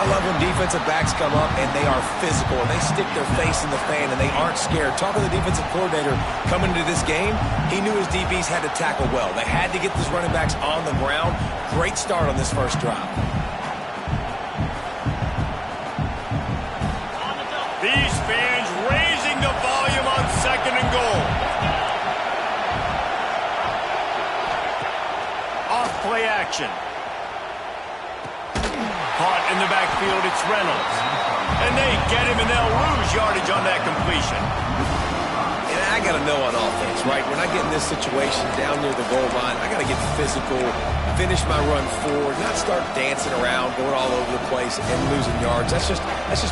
I love when defensive backs come up and they are physical and they stick their face in the fan and they aren't scared. Talking to the defensive coordinator coming into this game, he knew his DBs had to tackle well. They had to get these running backs on the ground. Great start on this first drive. These fans raising the volume on 2nd and goal. Off play action. Caught in the backfield, it's Reynolds. And they get him, and they'll lose yardage on that completion. And I got to know on offense, right? When I get in this situation down near the goal line, I got to get physical, finish my run forward, not start dancing around, going all over the place and losing yards. That's just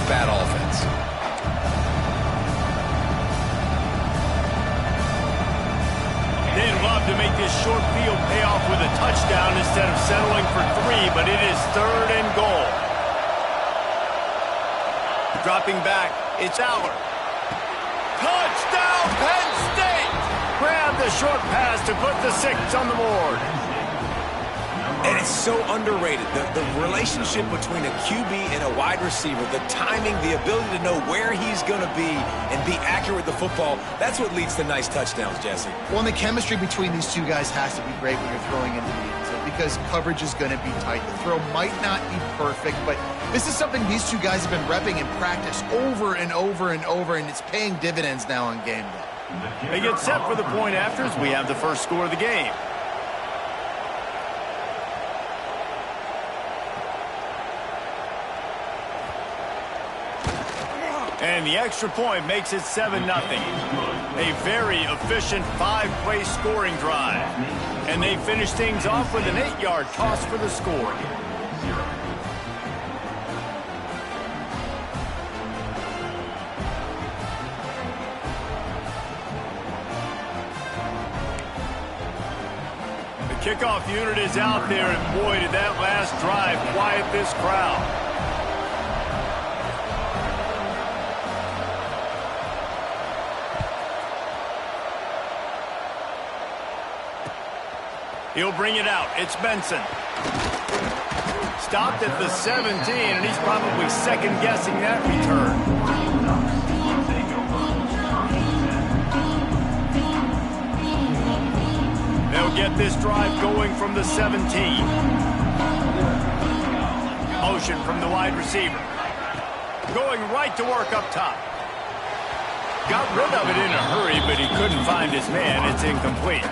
bad offense. They'd love to make this short field pay off with a touchdown instead of settling for 3, but it is 3rd and goal. Dropping back, it's Aller. Touchdown, Penn State! Grab the short pass to put the 6 on the board. And And it's so underrated. The relationship between a QB and a wide receiver, the timing, the ability to know where he's going to be and be accurate with the football, that's what leads to nice touchdowns, Jesse. Well, and the chemistry between these two guys has to be great when you're throwing into the end zone because coverage is going to be tight. The throw might not be perfect, but this is something these two guys have been repping in practice over and over and over, and it's paying dividends now on game day. They get set for the point afters. We have the first score of the game. And the extra point makes it 7-0. A very efficient 5-play scoring drive. And they finish things off with an 8-yard toss for the score. The kickoff unit is out there, and boy, did that last drive quiet this crowd. He'll bring it out. It's Benson. Stopped at the 17, and he's probably second-guessing that return. They'll get this drive going from the 17. Motion from the wide receiver. Going right to work up top. Got rid of it in a hurry, but he couldn't find his man. It's incomplete.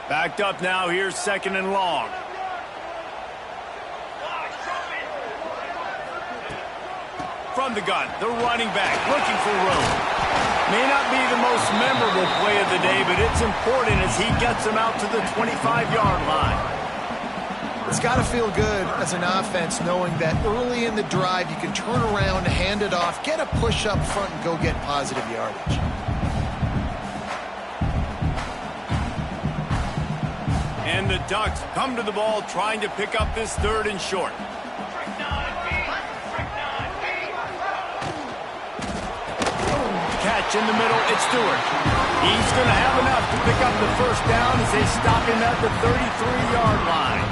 Backed up now, here's second and long. From the gun, the running back looking for room. May not be the most memorable play of the day, but it's important as he gets him out to the 25-yard line. It's got to feel good as an offense knowing that early in the drive you can turn around, hand it off, get a push up front, and go get positive yardage. And the Ducks come to the ball trying to pick up this third and short. Catch in the middle, it's Stewart. He's going to have enough to pick up the first down as they stop him at the 33-yard line.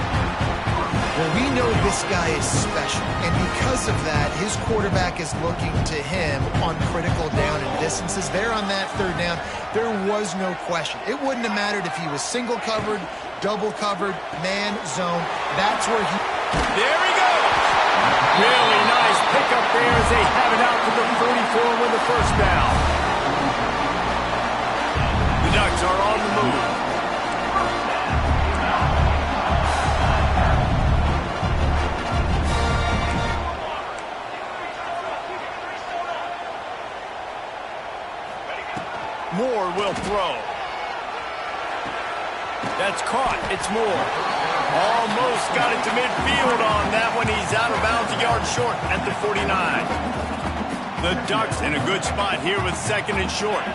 Well, we know this guy is special, and because of that, his quarterback is looking to him on critical down and distances. There on that third down, there was no question. It wouldn't have mattered if he was single covered, double covered, man, zone. That's where he... There he goes! Really nice pickup there as they have it out to the 44 with the first down. The Ducks are on the move. Moore will throw. That's caught. It's Moore. Almost got it to midfield on that one. He's out of bounds a yard short at the 49. The Ducks in a good spot here with second and short.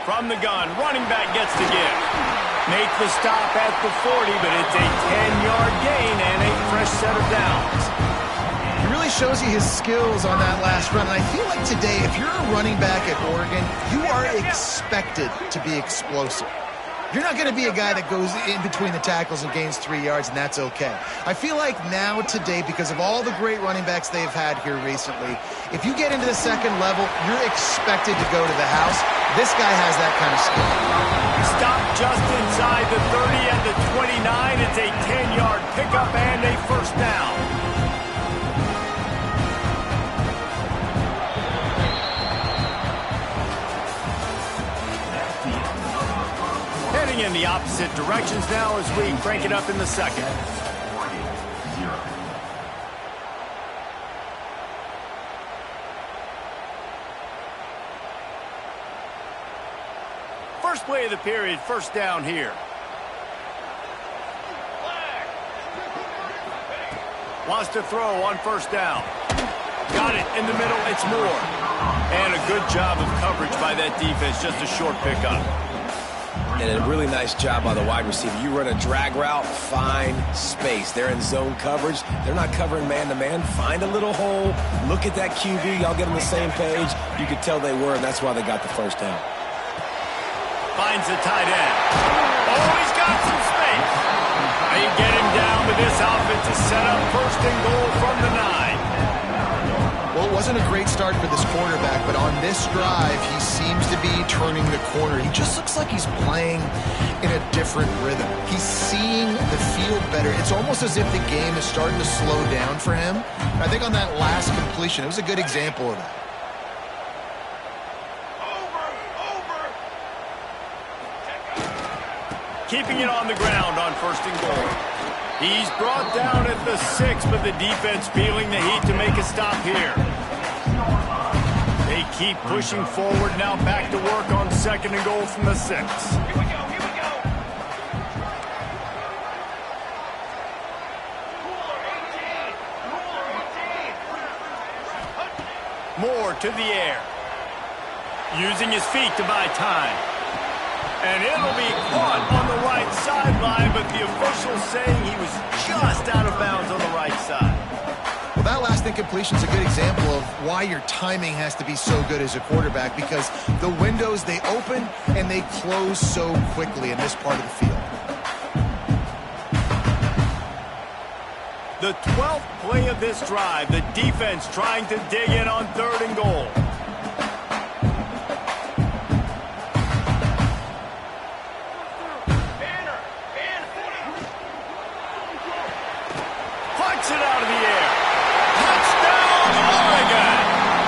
From the gun, running back gets to give. Make the stop at the 40, but it's a 10-yard gain and a fresh set of downs. He really shows you his skills on that last run. And I feel like today, if you're a running back at Oregon, you are expected to be explosive. You're not going to be a guy that goes in between the tackles and gains 3 yards, and that's okay. I feel like now today, because of all the great running backs they've had here recently, if you get into the second level, you're expected to go to the house. This guy has that kind of skill. Stop just inside the 30 and the 29. It's a 10-yard pickup and a first down. Heading in the opposite directions now as we crank it up in the second. First play of the period, first down here. Wants to throw on first down. Got it in the middle. It's Moore. And a good job of coverage by that defense. Just a short pickup. And a really nice job by the wide receiver. You run a drag route, find space. They're in zone coverage. They're not covering man-to-man. Find a little hole. Look at that QB. Y'all get on the same page. You could tell they were, and that's why they got the first down. Finds the tight end. Oh, he's got some space. They get him down, but this offense is set up first and goal from the 9. Well, it wasn't a great start for this quarterback, but on this drive, he seems to be turning the corner. He just looks like he's playing in a different rhythm. He's seeing the field better. It's almost as if the game is starting to slow down for him. And I think on that last completion, it was a good example of that. Keeping it on the ground on first and goal. He's brought down at the 6, but the defense feeling the heat to make a stop here. They keep pushing forward, now back to work on second and goal from the 6. Here we go, here we go. Moore to the air. Using his feet to buy time. And it'll be caught on the right sideline, but the officials saying he was just out of bounds on the right side. Well, that last incompletion is a good example of why your timing has to be so good as a quarterback, because the windows, they open and they close so quickly in this part of the field. The 12th play of this drive, the defense trying to dig in on third and goal. It out of the air. Touchdown, Oregon.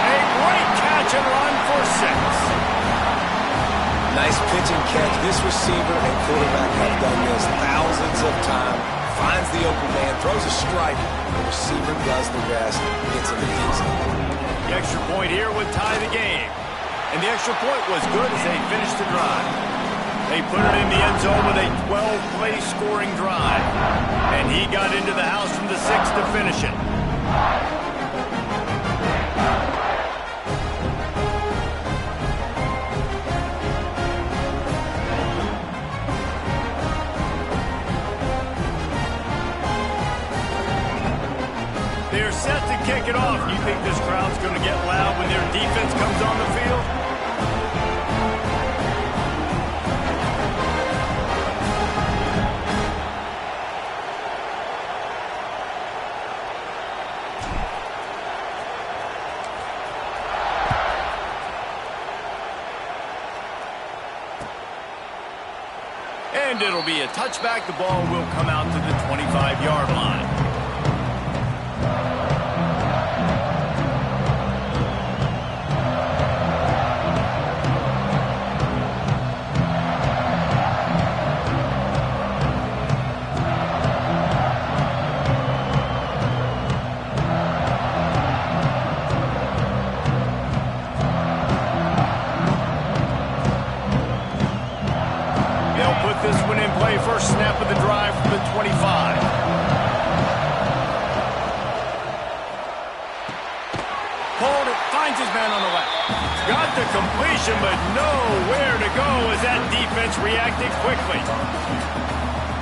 A great catch and run for 6. Nice pitch and catch. This receiver and quarterback have done this thousands of times. Finds the open man, throws a strike. The receiver does the rest. Gets in the end zone. The extra point here would tie the game. And the extra point was good as they finished the drive. They put it in the end zone with a 12-play scoring drive. And he got into the house from the 6 to finish it. They're set to kick it off. You think this crowd's going to get loud when their defense comes on the field? And it'll be a touchback. The ball will come out to the 25-yard line. This one in play, first snap of the drive from the 25. Hold it, finds his man on the left. Got the completion, but nowhere to go as that defense reacted quickly.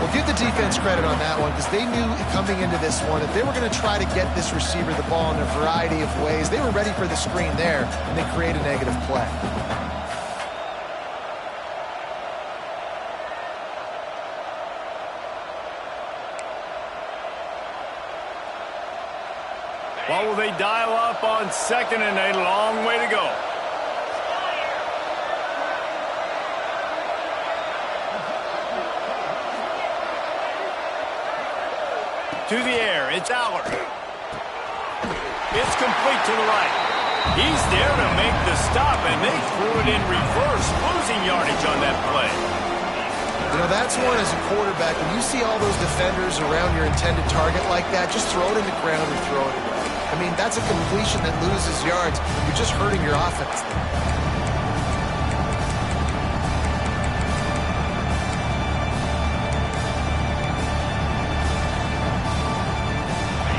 Well, give the defense credit on that one, because they knew coming into this one that they were going to try to get this receiver the ball in a variety of ways. They were ready for the screen there, and they create a negative play. What will they dial up on second and a long way to go? To the air, it's Allard. It's complete to the right. He's there to make the stop, and they threw it in reverse, losing yardage on that play. You know, that's one as a quarterback. When you see all those defenders around your intended target like that, just throw it in the ground or throw it away. I mean, that's a completion that loses yards. You're just hurting your offense there.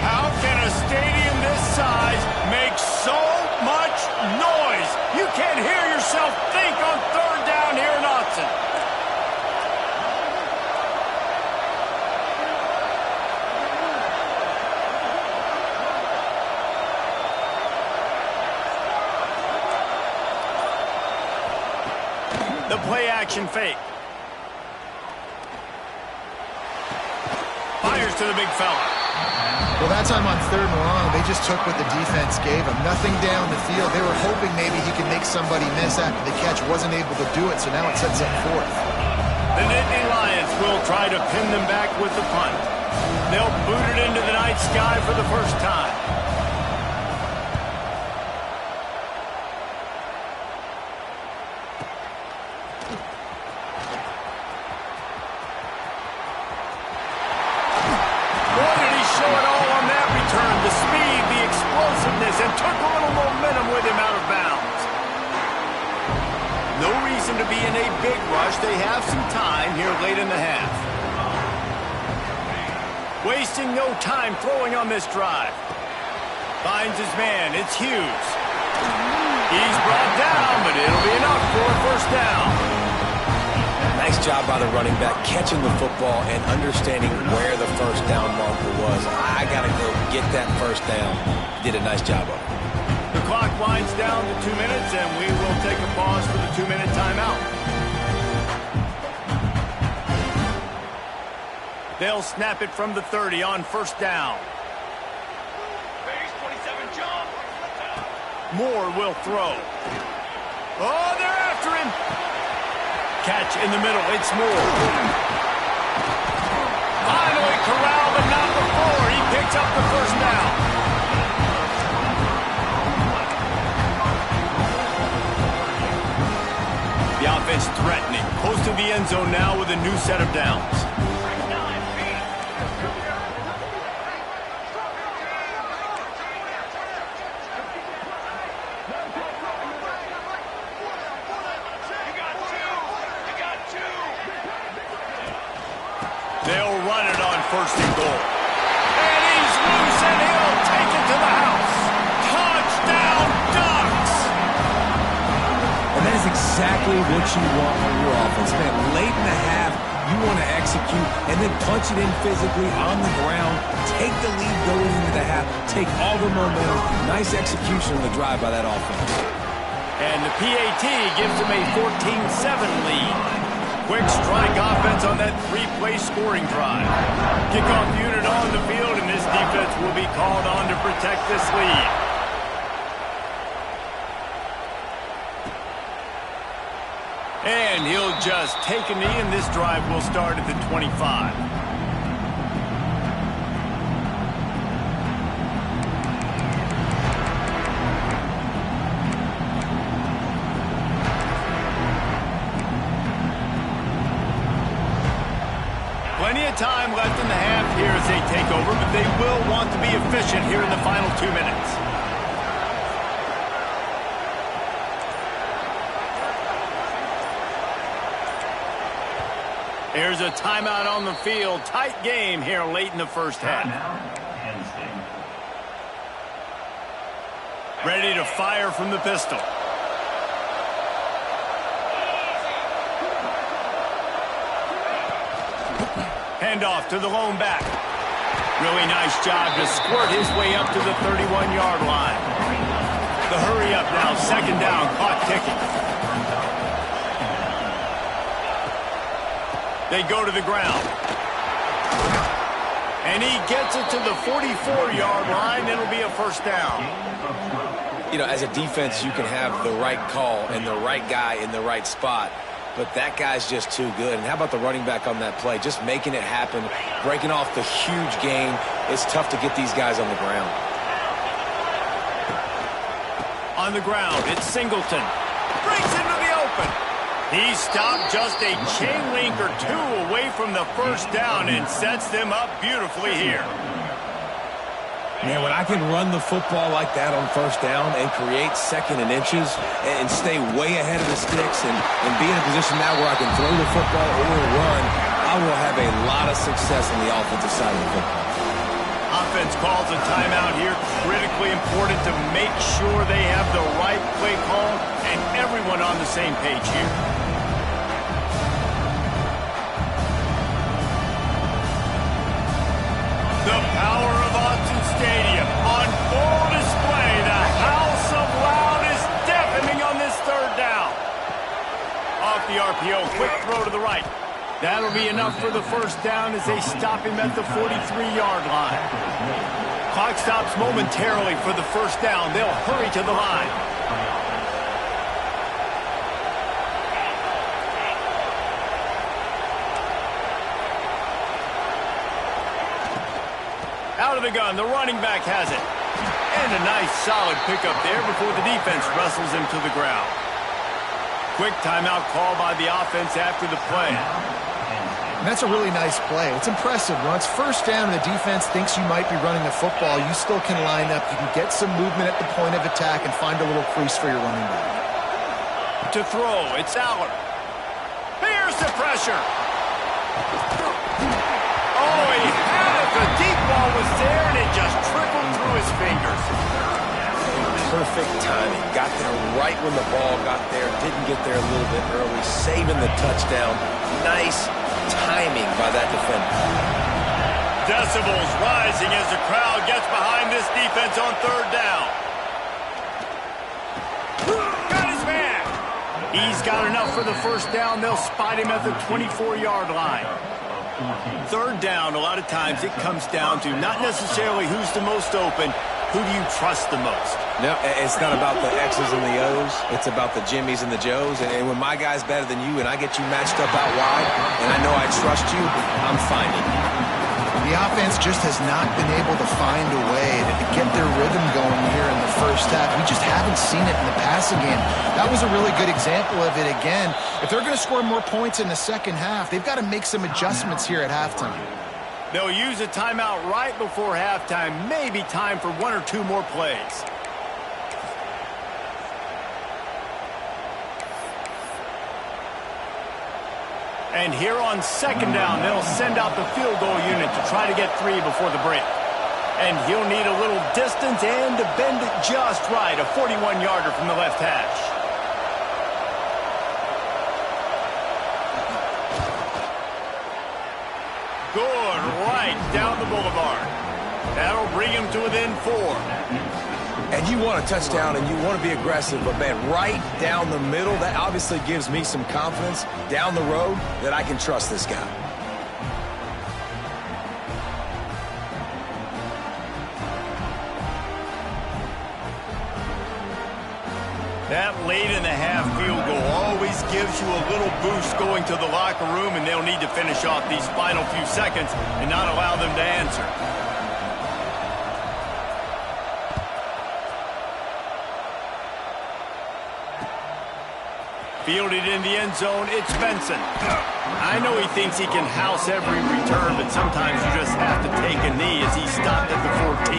How can a stadium this size make The play action fake. Fires to the big fella. Well, that time on 3rd and long, they just took what the defense gave him. Nothing down the field. They were hoping maybe he could make somebody miss after the catch. Wasn't able to do it, so now it sets up 4th. The Nittany Lions will try to pin them back with the punt. They'll boot it into the night sky for the first time. And took a little momentum with him out of bounds. No reason to be in a big rush. They have some time here late in the half. Wasting no time throwing on this drive. Finds his man. It's Hughes. He's brought down, but it'll be enough for a first down. Nice job by the running back, catching the football and understanding where the first down marker was. I got to go get that first down. Did a nice job of it. The clock winds down to 2 minutes, and we will take a pause for the 2-minute timeout. They'll snap it from the 30 on first down. Base 27 jump. Moore will throw. Oh, they're after him. Catch in the middle. It's Moore. Finally corralled, but not before. He picks up the first down. The offense threatening. Close to the end zone now with a new set of downs. They'll run it on 1st and goal. And he's loose, and he'll take it to the house. Touchdown, Ducks! And that is exactly what you want on your offense, man. Late in the half, you want to execute and then punch it in physically on the ground. Take the lead going into the half. Take all the momentum. Nice execution on the drive by that offense. And the PAT gives them a 14-7 lead. Quick strike offense on that 3-play scoring drive. Kickoff unit on the field, and this defense will be called on to protect this lead. And he'll just take a knee, and this drive will start at the 25. Plenty of time left in the half here as they take over, but they will want to be efficient here in the final 2 minutes. Here's a timeout on the field. Tight game here late in the first half. Ready to fire from the pistol. Handoff to the lone back. Really nice job to squirt his way up to the 31-yard line. The hurry up now, 2nd down, clock ticking. They go to the ground. And he gets it to the 44-yard line. It'll be a first down. You know, as a defense, you can have the right call and the right guy in the right spot. But that guy's just too good. And how about the running back on that play? Just making it happen, breaking off the huge gain. It's tough to get these guys on the ground. On the ground, it's Singleton. Breaks into the open. He stopped just a chain link or two away from the first down and sets them up beautifully here. Man, when I can run the football like that on first down and create 2nd and inches and stay way ahead of the sticks and be in a position now where I can throw the football or run, I will have a lot of success on the offensive side of the football. Offense calls a timeout here. Critically important to make sure they have the right play call and everyone on the same page here. The power of Autzen Stadium on full display. The house of loud is deafening on this 3rd down. Off the That'll be enough for the first down as they stop him at the 43-yard line. Clock stops momentarily for the first down. They'll hurry to the line. Out of the gun, the running back has it. And a nice solid pickup there before the defense wrestles him to the ground. Quick timeout call by the offense after the play. And that's a really nice play. It's impressive. When it's first down and the defense thinks you might be running the football, you still can line up. You can get some movement at the point of attack and find a little crease for your running back. To throw, it's Aller. Here's the pressure. Oh, he had it. The deep ball was there, and it just trickled through his fingers. Perfect timing. Got there right when the ball got there. Didn't get there a little bit early. Saving the touchdown. Nice timing by that defender. Decibels rising as the crowd gets behind this defense on third down. Got his man. He's got enough for the first down. They'll spot him at the 24-yard line. Third down, a lot of times it comes down to not necessarily who's the most open, who do you trust the most? No, it's not about the X's and the O's. It's about the Jimmys and the Joes. And when my guy's better than you and I get you matched up out wide and I know I trust you, I'm finding you. The offense just has not been able to find a way to get their rhythm going here in the first half. We just haven't seen it in the passing game. That was a really good example of it again. If they're going to score more points in the second half, they've got to make some adjustments here at halftime. They'll use a timeout right before halftime. Maybe time for one or two more plays. And here on second down, they'll send out the field goal unit to try to get 3 before the break. And he'll need a little distance and to bend it just right, a 41-yarder from the left hash. Good, right down the boulevard. That'll bring him to within 4. And you want a touchdown and you want to be aggressive, but man, right down the middle, that obviously gives me some confidence down the road that I can trust this guy. That late in the half field goal always gives you a little boost going to the locker room, and they'll need to finish off these final few seconds and not allow them to answer. Fielded in the end zone, it's Benson. I know he thinks he can house every return, but sometimes you just have to take a knee as he stopped at the 14.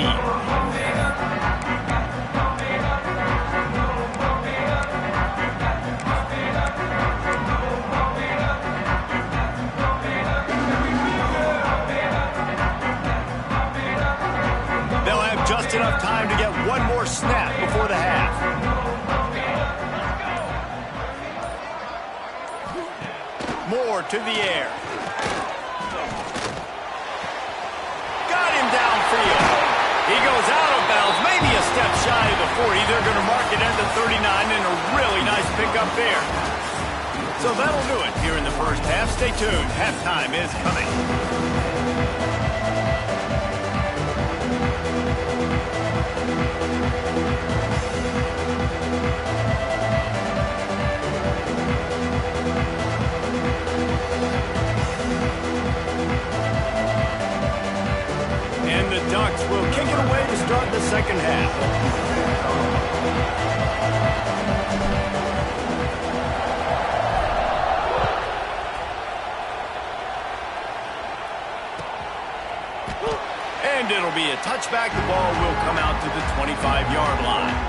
They'll have just enough time to get one more snap before the half. Moore to the air. Got him downfield. He goes out of bounds, maybe a step shy of the 40. They're going to mark it at the 39 and a really nice pickup there. So that'll do it here in the first half. Stay tuned. Halftime is coming. And the Ducks will kick it away to start the second half. And it'll be a touchback. The ball will come out to the 25-yard line.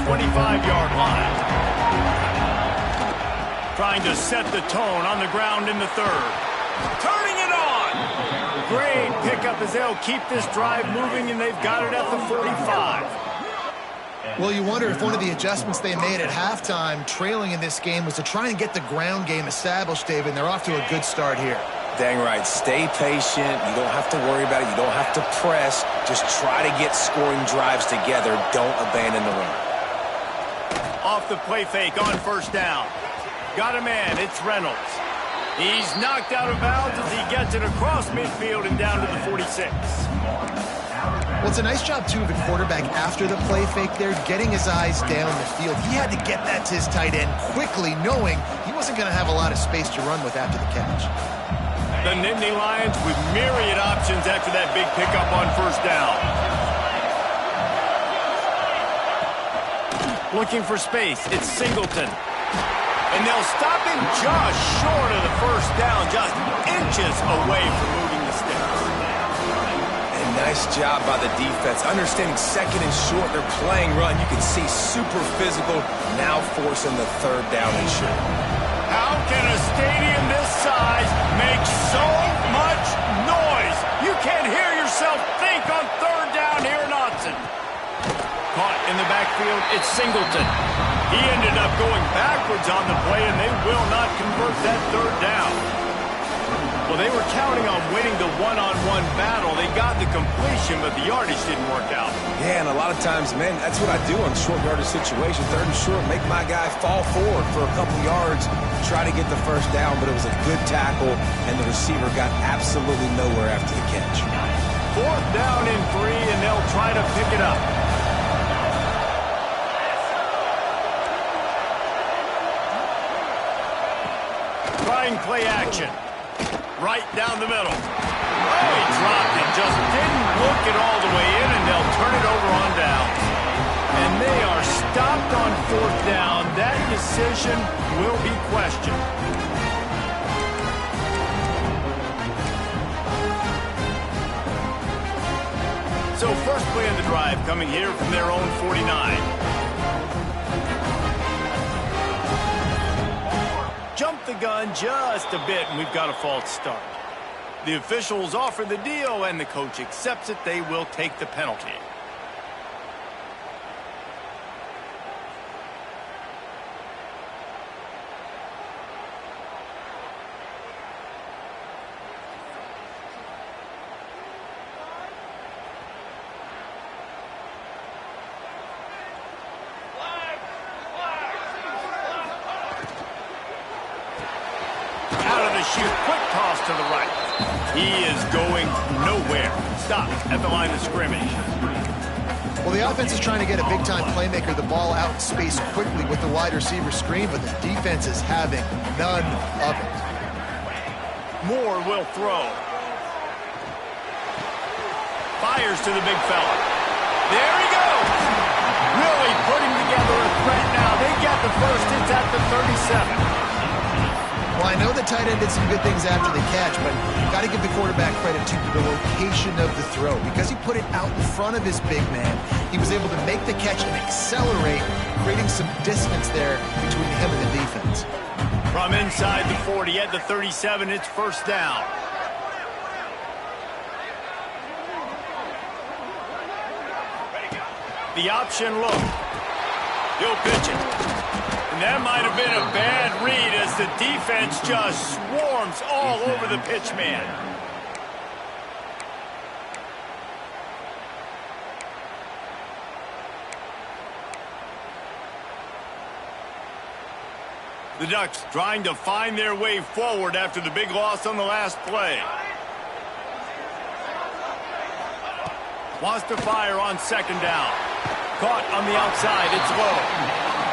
25-yard line. Trying to set the tone on the ground in the third. Turning it on. Great pickup as they'll keep this drive moving, and they've got it at the 45. Well, you wonder if one of the adjustments they made at halftime, trailing in this game, was to try and get the ground game established, David, and they're off to a good start here. Dang right. Stay patient. You don't have to worry about it. You don't have to press. Just try to get scoring drives together. Don't abandon the run. Off the play fake on first down. Got a man. It's Reynolds. He's knocked out of bounds as he gets it across midfield and down to the 46. Well, it's a nice job, too, of the quarterback after the play fake there, getting his eyes down the field. He had to get that to his tight end quickly, knowing he wasn't going to have a lot of space to run with after the catch. The Nittany Lions with myriad options after that big pickup on first down. Looking for space. It's Singleton. And they'll stop him just short of the first down, just inches away from moving the sticks. And nice job by the defense. Understanding second and short, they're playing run. You can see super physical, now forcing the third down and short. How can a stadium this size make so much noise? You can't hear yourself think on third down here in Autzen. Caught in the backfield, it's Singleton. He ended up going backwards on the play, and they will not convert that third down. Well, they were counting on winning the one-on-one battle. They got the completion, but the yardage didn't work out. Yeah, and a lot of times, man, that's what I do on short yardage situations. Third and short, make my guy fall forward for a couple yards, try to get the first down, but it was a good tackle, and the receiver got absolutely nowhere after the catch. Fourth down and 3, and they'll try to pick it up. Trying play action. Right down the middle. Oh, he dropped it. Just didn't look it all the way in, and they'll turn it over on down. And they are stopped on fourth down. That decision will be questioned. So first play of the drive coming here from their own 49. Jump the gun just a bit, and we've got a false start. The officials offer the deal, and the coach accepts it. They will take the penalty. Shoot, quick toss to the right. He is going nowhere. Stop at the line of scrimmage. Well, the offense is trying to get a big-time playmaker the ball out in space quickly with the wide receiver screen, but the defense is having none of it. Moore will throw. Fires to the big fella. There he goes. Really putting together a threat now. They get the first. It's at the 37. Well, I know the tight end did some good things after the catch, but got to give the quarterback credit to the location of the throw. Because he put it out in front of his big man, he was able to make the catch and accelerate, creating some distance there between him and the defense. From inside the 40 at the 37, it's first down. The option look. He'll pitch it. And that might have been a bad read as the defense just swarms all over the pitch man. The Ducks trying to find their way forward after the big loss on the last play. Wants to fire on second down. Caught on the outside. It's low.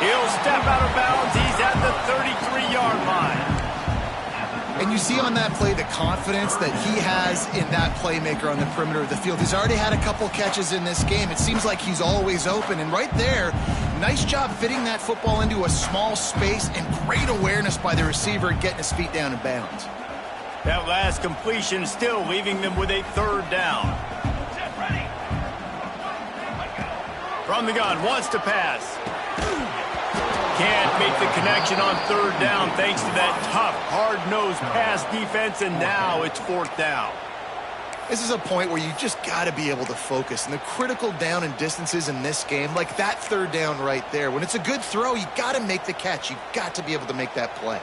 He'll step out of bounds. He's at the 33-yard line. And you see on that play the confidence that he has in that playmaker on the perimeter of the field. He's already had a couple catches in this game. It seems like he's always open. And right there, nice job fitting that football into a small space and great awareness by the receiver getting his feet down in bounds. That last completion still leaving them with a third down. From the gun, wants to pass. can't make the connection on third down thanks to that tough, hard-nosed pass defense, and now it's fourth down. This is a point where you just got to be able to focus. And the critical down and distances in this game, like that third down right there, when it's a good throw, you got to make the catch. You've got to be able to make that play.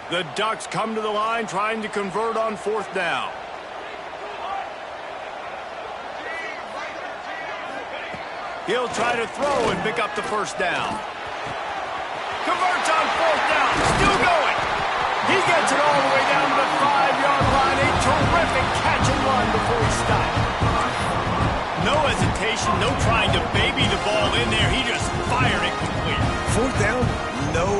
The Ducks come to the line trying to convert on fourth down. He'll try to throw and pick up the first down. Converts on fourth down. Still going. He gets it all the way down to the 5-yard line. A terrific catch and run before he stopped. No hesitation, no trying to baby the ball in there. He just fired it complete. Fourth down, no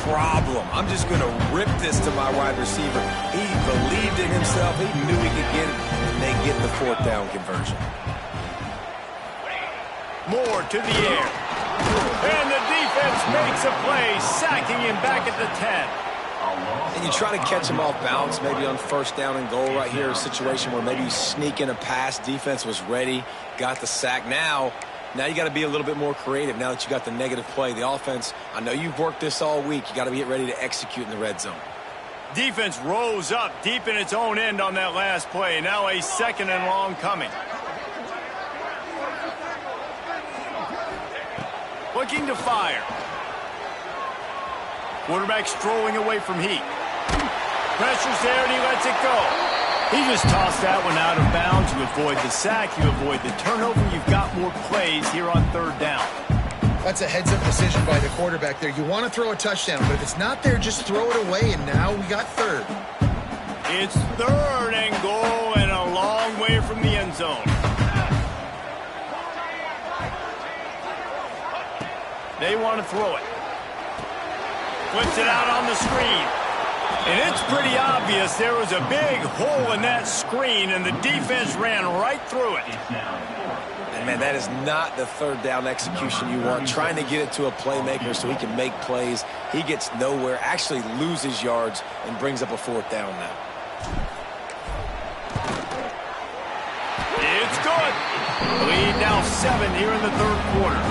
problem. I'm just going to rip this to my wide receiver. He believed in himself. He knew he could get it, and they get the fourth down conversion. Moore to the air. And the defense makes a play, sacking him back at the 10. And you try to catch him off balance, maybe on first down and goal right here, a situation where maybe you sneak in a pass. Defense was ready, got the sack. Now you got to be a little bit more creative now that you got the negative play. The offense, I know you've worked this all week. You got to get ready to execute in the red zone. Defense rose up deep in its own end on that last play. Now a second and long coming. Looking to fire. Quarterback strolling away from heat. Pressure's there and he lets it go. He just tossed that one out of bounds. You avoid the sack, you avoid the turnover. You've got more plays here on third down. That's a heads-up decision by the quarterback there. You want to throw a touchdown, but if it's not there, just throw it away, and now we got third. It's third and goal and a long way from the end zone. They want to throw it. Flips it out on the screen. And it's pretty obvious there was a big hole in that screen, and the defense ran right through it. And, man, that is not the third down execution you want. Trying to get it to a playmaker so he can make plays. He gets nowhere, actually loses yards, and brings up a fourth down now. It's good. Lead now 7 here in the third quarter.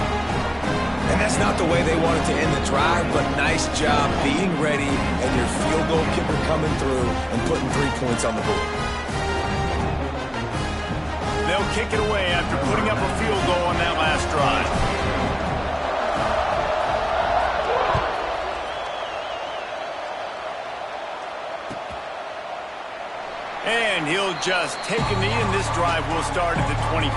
And that's not the way they wanted to end the drive, but nice job being ready and your field goal kicker coming through and putting 3 points on the board. They'll kick it away after putting up a field goal on that last drive. And he'll just take a knee, and this drive will start at the 25.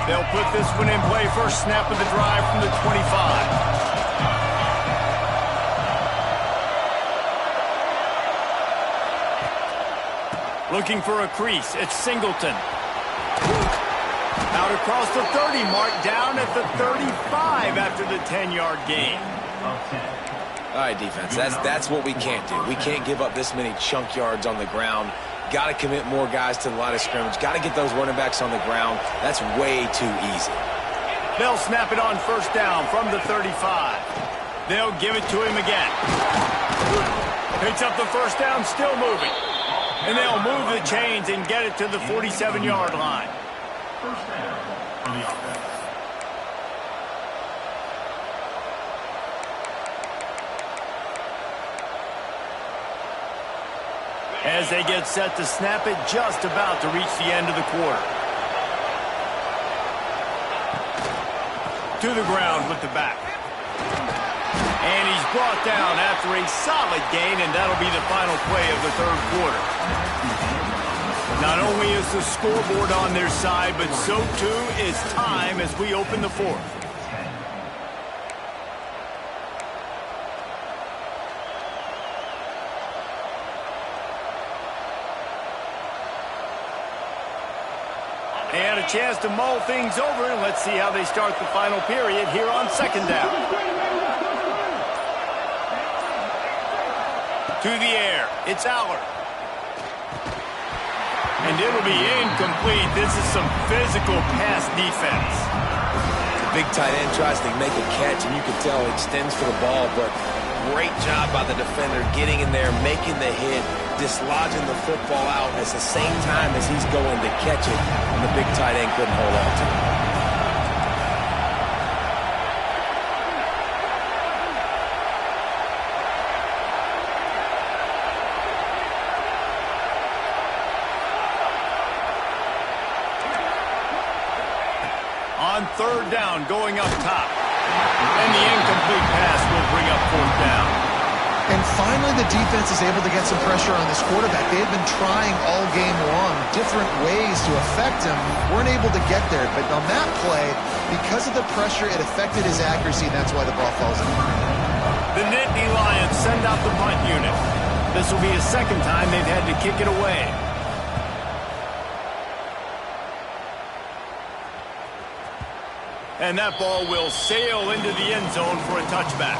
They'll put this one in play. First snap of the drive from the 25. Looking for a crease. It's Singleton. Out across the 30 mark, down at the 35 after the 10-yard gain. All right, defense, that's what we can't do. We can't give up this many chunk yards on the ground. Got to commit more guys to the line of scrimmage. Got to get those running backs on the ground. That's way too easy. They'll snap it on first down from the 35. They'll give it to him again. Picks up the first down, still moving. And they'll move the chains and get it to the 47-yard line. First down on the offense. As they get set to snap it, just about to reach the end of the quarter. To the ground with the back. And he's brought down after a solid gain, and that'll be the final play of the third quarter. Not only is the scoreboard on their side, but so too is time as we open the fourth. And a chance to mull things over, and let's see how they start the final period here on second down. To the air, it's Aller. And it'll be incomplete. This is some physical pass defense. The big tight end tries to make a catch, and you can tell he extends for the ball, but great job by the defender getting in there, making the hit, dislodging the football out at the same time as he's going to catch it, and the big tight end couldn't hold on to it. On third down, going up top. And the incomplete pass will bring up fourth down. And finally, the defense is able to get some pressure on this quarterback. They had been trying all game long different ways to affect him. Weren't able to get there. But on that play, because of the pressure, it affected his accuracy, and that's why the ball falls in. The Nittany Lions send out the punt unit. This will be the second time they've had to kick it away. And that ball will sail into the end zone for a touchback.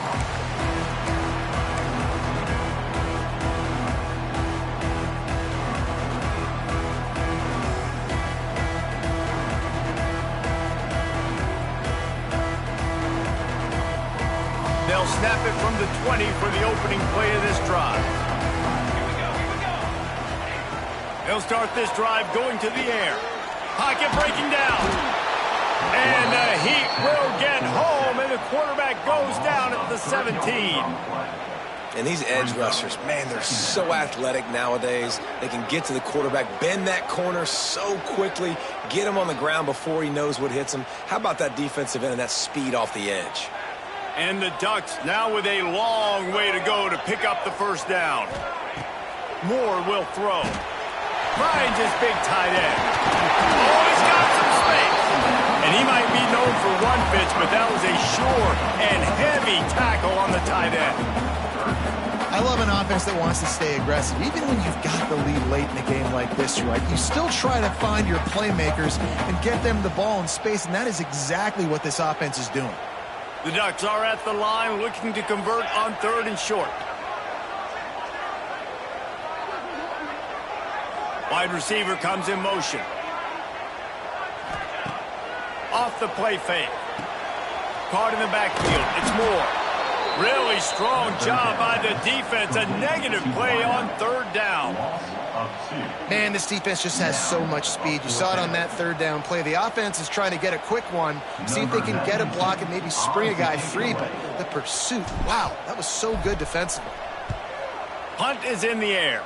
They'll snap it from the 20 for the opening play of this drive. They'll start this drive going to the air. Pocket breaking down. And the Heat will get home, and the quarterback goes down at the 17. And these edge rushers, man, they're so athletic nowadays. They can get to the quarterback, bend that corner so quickly, get him on the ground before he knows what hits him. How about that defensive end and that speed off the edge? And the Ducks now with a long way to go to pick up the first down. Moore will throw. Finds his big tight end. Oh, he's got some space. And he might be known for one pitch, but that was a sure and heavy tackle on the tight end. I love an offense that wants to stay aggressive. Even when you've got the lead late in a game like this, right, you still try to find your playmakers and get them the ball in space, and that is exactly what this offense is doing. The Ducks are at the line looking to convert on third and short. Wide receiver comes in motion. Off the play fake. Caught in the backfield. It's Moore. Really strong job by the defense. A negative play on third down. Man, this defense just has so much speed. You saw it on that third down play. The offense is trying to get a quick one, see if they can get a block and maybe spring a guy free, but the pursuit, wow, that was so good defensively. Punt is in the air.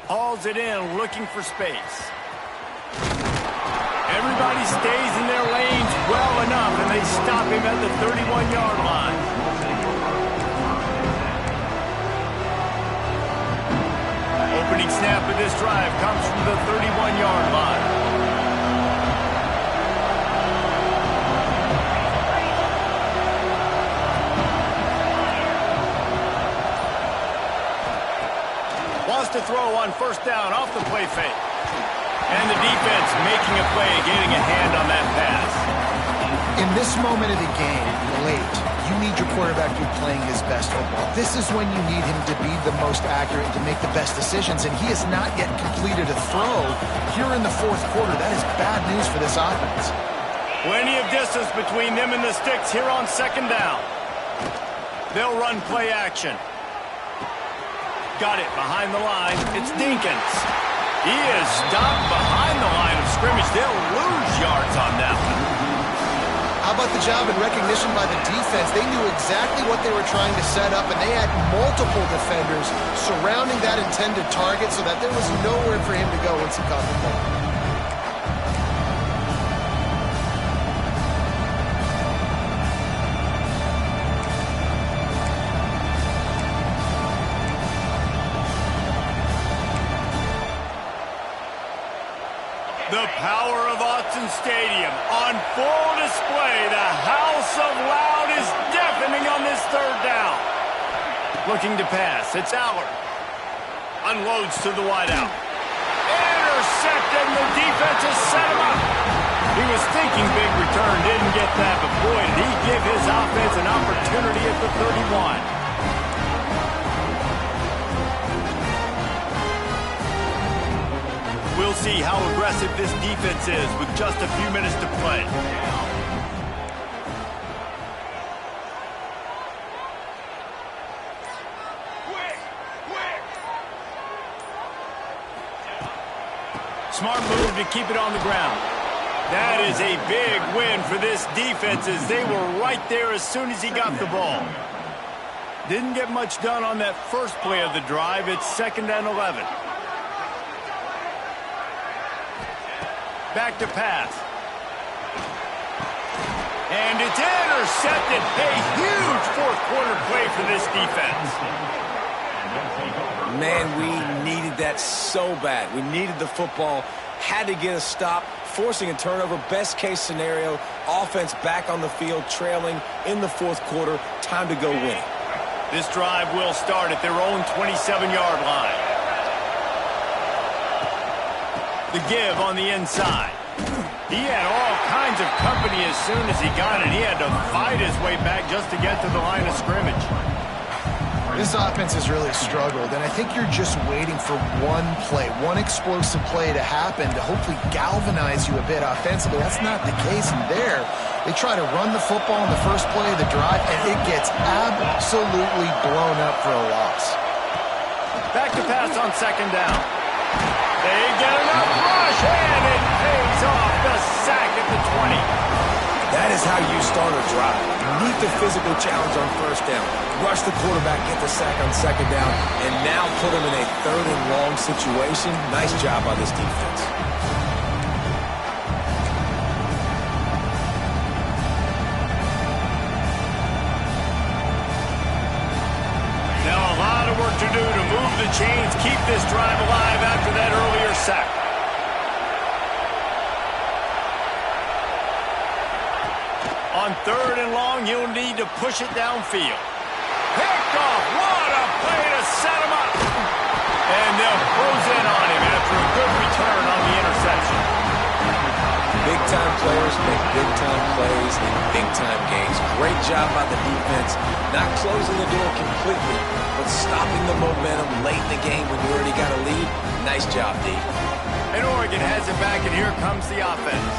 Hauls it in, looking for space. Everybody stays in their lanes well enough, and they stop him at the 31-yard line. Opening snap of this drive comes from the 31-yard line. Wants to throw on first down off the play fake. And the defense making a play, getting a hand on that pass. In this moment of the game, late, you need your quarterback to be playing his best football. This is when you need him to be the most accurate and to make the best decisions, and he has not yet completed a throw here in the fourth quarter. That is bad news for this offense. Plenty of distance between them and the sticks here on second down. They'll run play action. Got it behind the line. It's Dinkins. He is stopped behind the line of scrimmage. They'll lose yards on that one. How about the job and recognition by the defense? They knew exactly what they were trying to set up, and they had multiple defenders surrounding that intended target so that there was nowhere for him to go once he caught the ball. The power of Autzen Stadium on full display. The house of loud is deafening on this third down. Looking to pass. It's Allard. Unloads to the wideout. Intercepted, and the defense has set him up. He was thinking big return, didn't get that, but boy, did he give his offense an opportunity at the 31. We'll see how aggressive this defense is with just a few minutes to play. Smart move to keep it on the ground. That is a big win for this defense as they were right there as soon as he got the ball. Didn't get much done on that first play of the drive. It's 2nd and 11. Back to pass. And it's intercepted. A huge fourth quarter play for this defense. Man, we needed that so bad. We needed the football, had to get a stop, forcing a turnover. Best case scenario, offense back on the field, trailing in the fourth quarter. Time to go win. This drive will start at their own 27-yard line. The give on the inside. He had all kinds of company as soon as he got it. He had to fight his way back just to get to the line of scrimmage. This offense has really struggled, and I think you're just waiting for one play, one explosive play to happen to hopefully galvanize you a bit offensively. That's not the case in there. They try to run the football in the first play of the drive, and it gets absolutely blown up for a loss. Back to pass on 2nd down. They get enough rush, and it pays off. The sack at the 20. That is how you start a drive. Meet the physical challenge on 1st down. Rush the quarterback, get the sack on 2nd down, and now put him in a 3rd and long situation. Nice job by this defense. Now a lot of work to do to move the chains, keep this drive alive after that earlier sack. On 3rd and long, you'll need to push it downfield. Picked off. What a play to set him up. And they'll close in on him after a good return on the interception. Big-time players make big-time plays in big-time games. Great job by the defense. Not closing the door completely, but stopping the momentum late in the game when you already got a lead. Nice job, D. And Oregon has it back, and here comes the offense.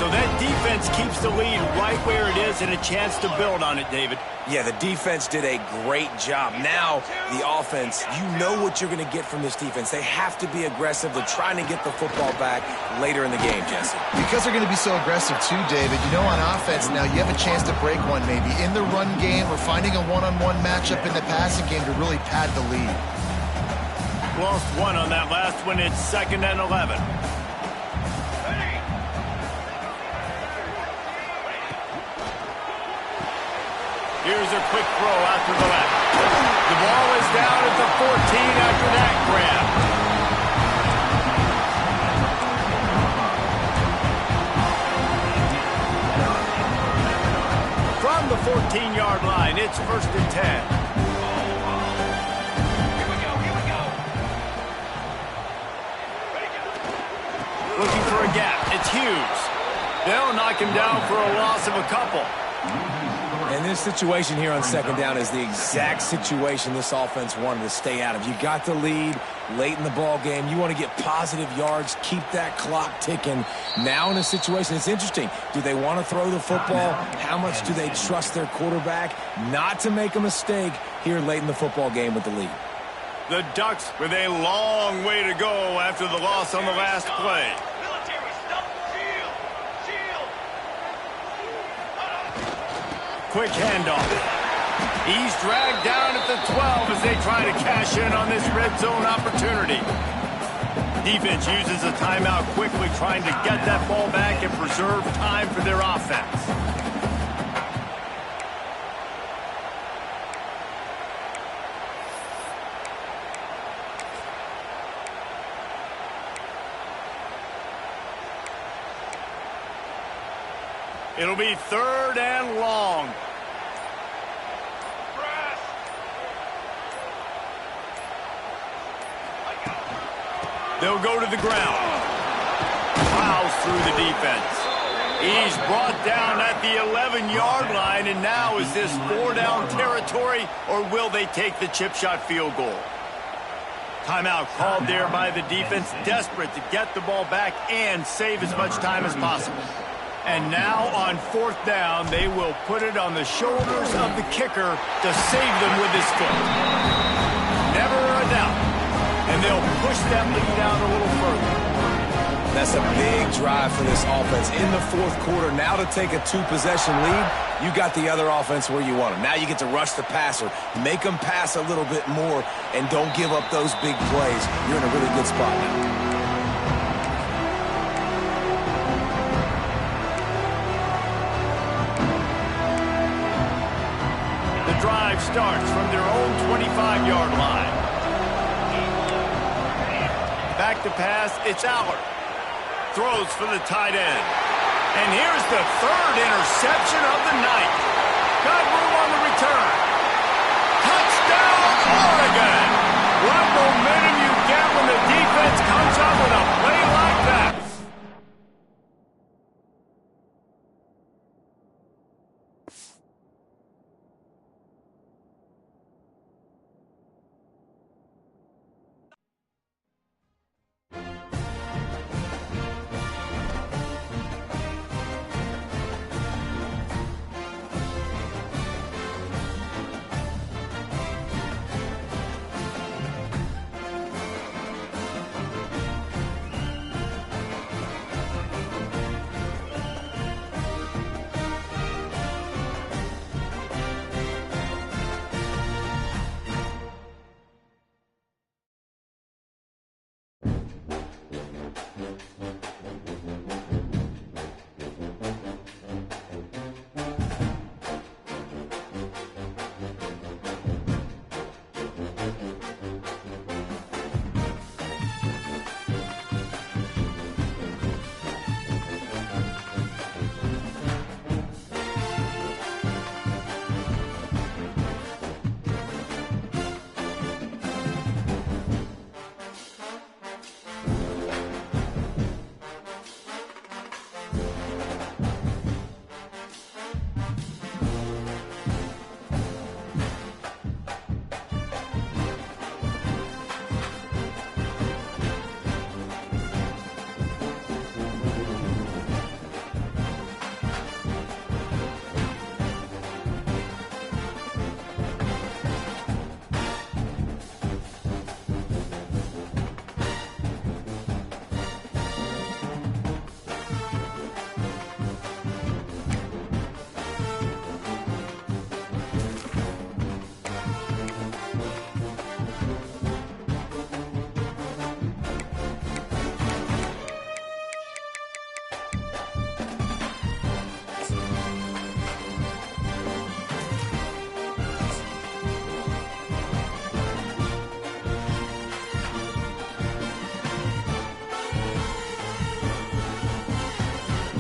So that defense keeps the lead right where it is and a chance to build on it, David. Yeah, the defense did a great job. Now, the offense, you know what you're going to get from this defense. They have to be aggressive. They're trying to get the football back later in the game, Jesse. Because they're going to be so aggressive too, David. You know, on offense now, you have a chance to break one maybe in the run game or finding a one-on-one matchup in the passing game to really pad the lead. Lost one on that last one. It's 2nd and 11. Here's a quick throw out to the left. The ball is down at the 14 after that grab. From the 14-yard line, it's 1st and 10. Looking for a gap. It's Hughes. They'll knock him down for a loss of a couple. And this situation here on 2nd down is the exact situation this offense wanted to stay out of. You got the lead late in the ball game. You want to get positive yards, keep that clock ticking. Now in a situation, it's interesting. Do they want to throw the football? How much do they trust their quarterback not to make a mistake here late in the football game with the lead? The Ducks with a long way to go after the loss on the last play. Quick handoff. He's dragged down at the 12 as they try to cash in on this red zone opportunity. Defense uses a timeout quickly, trying to get that ball back and preserve time for their offense. It'll be 3rd and long. They'll go to the ground. Plows through the defense. He's brought down at the 11-yard line, and now is this 4-down territory, or will they take the chip shot field goal? Timeout called there by the defense, desperate to get the ball back and save as much time as possible. And now on 4th down, they will put it on the shoulders of the kicker to save them with his foot. Never a doubt. And they'll push that lead out a little further. That's a big drive for this offense in the fourth quarter. Now to take a two-possession lead, you got the other offense where you want them. Now you get to rush the passer, make them pass a little bit more, and don't give up those big plays. You're in a really good spot now. Drive starts from their own 25-yard line. Back to pass, it's Aller. Throws for the tight end. And here's the third interception of the night. Got room on the return. Touchdown, Oregon! What momentum you get when the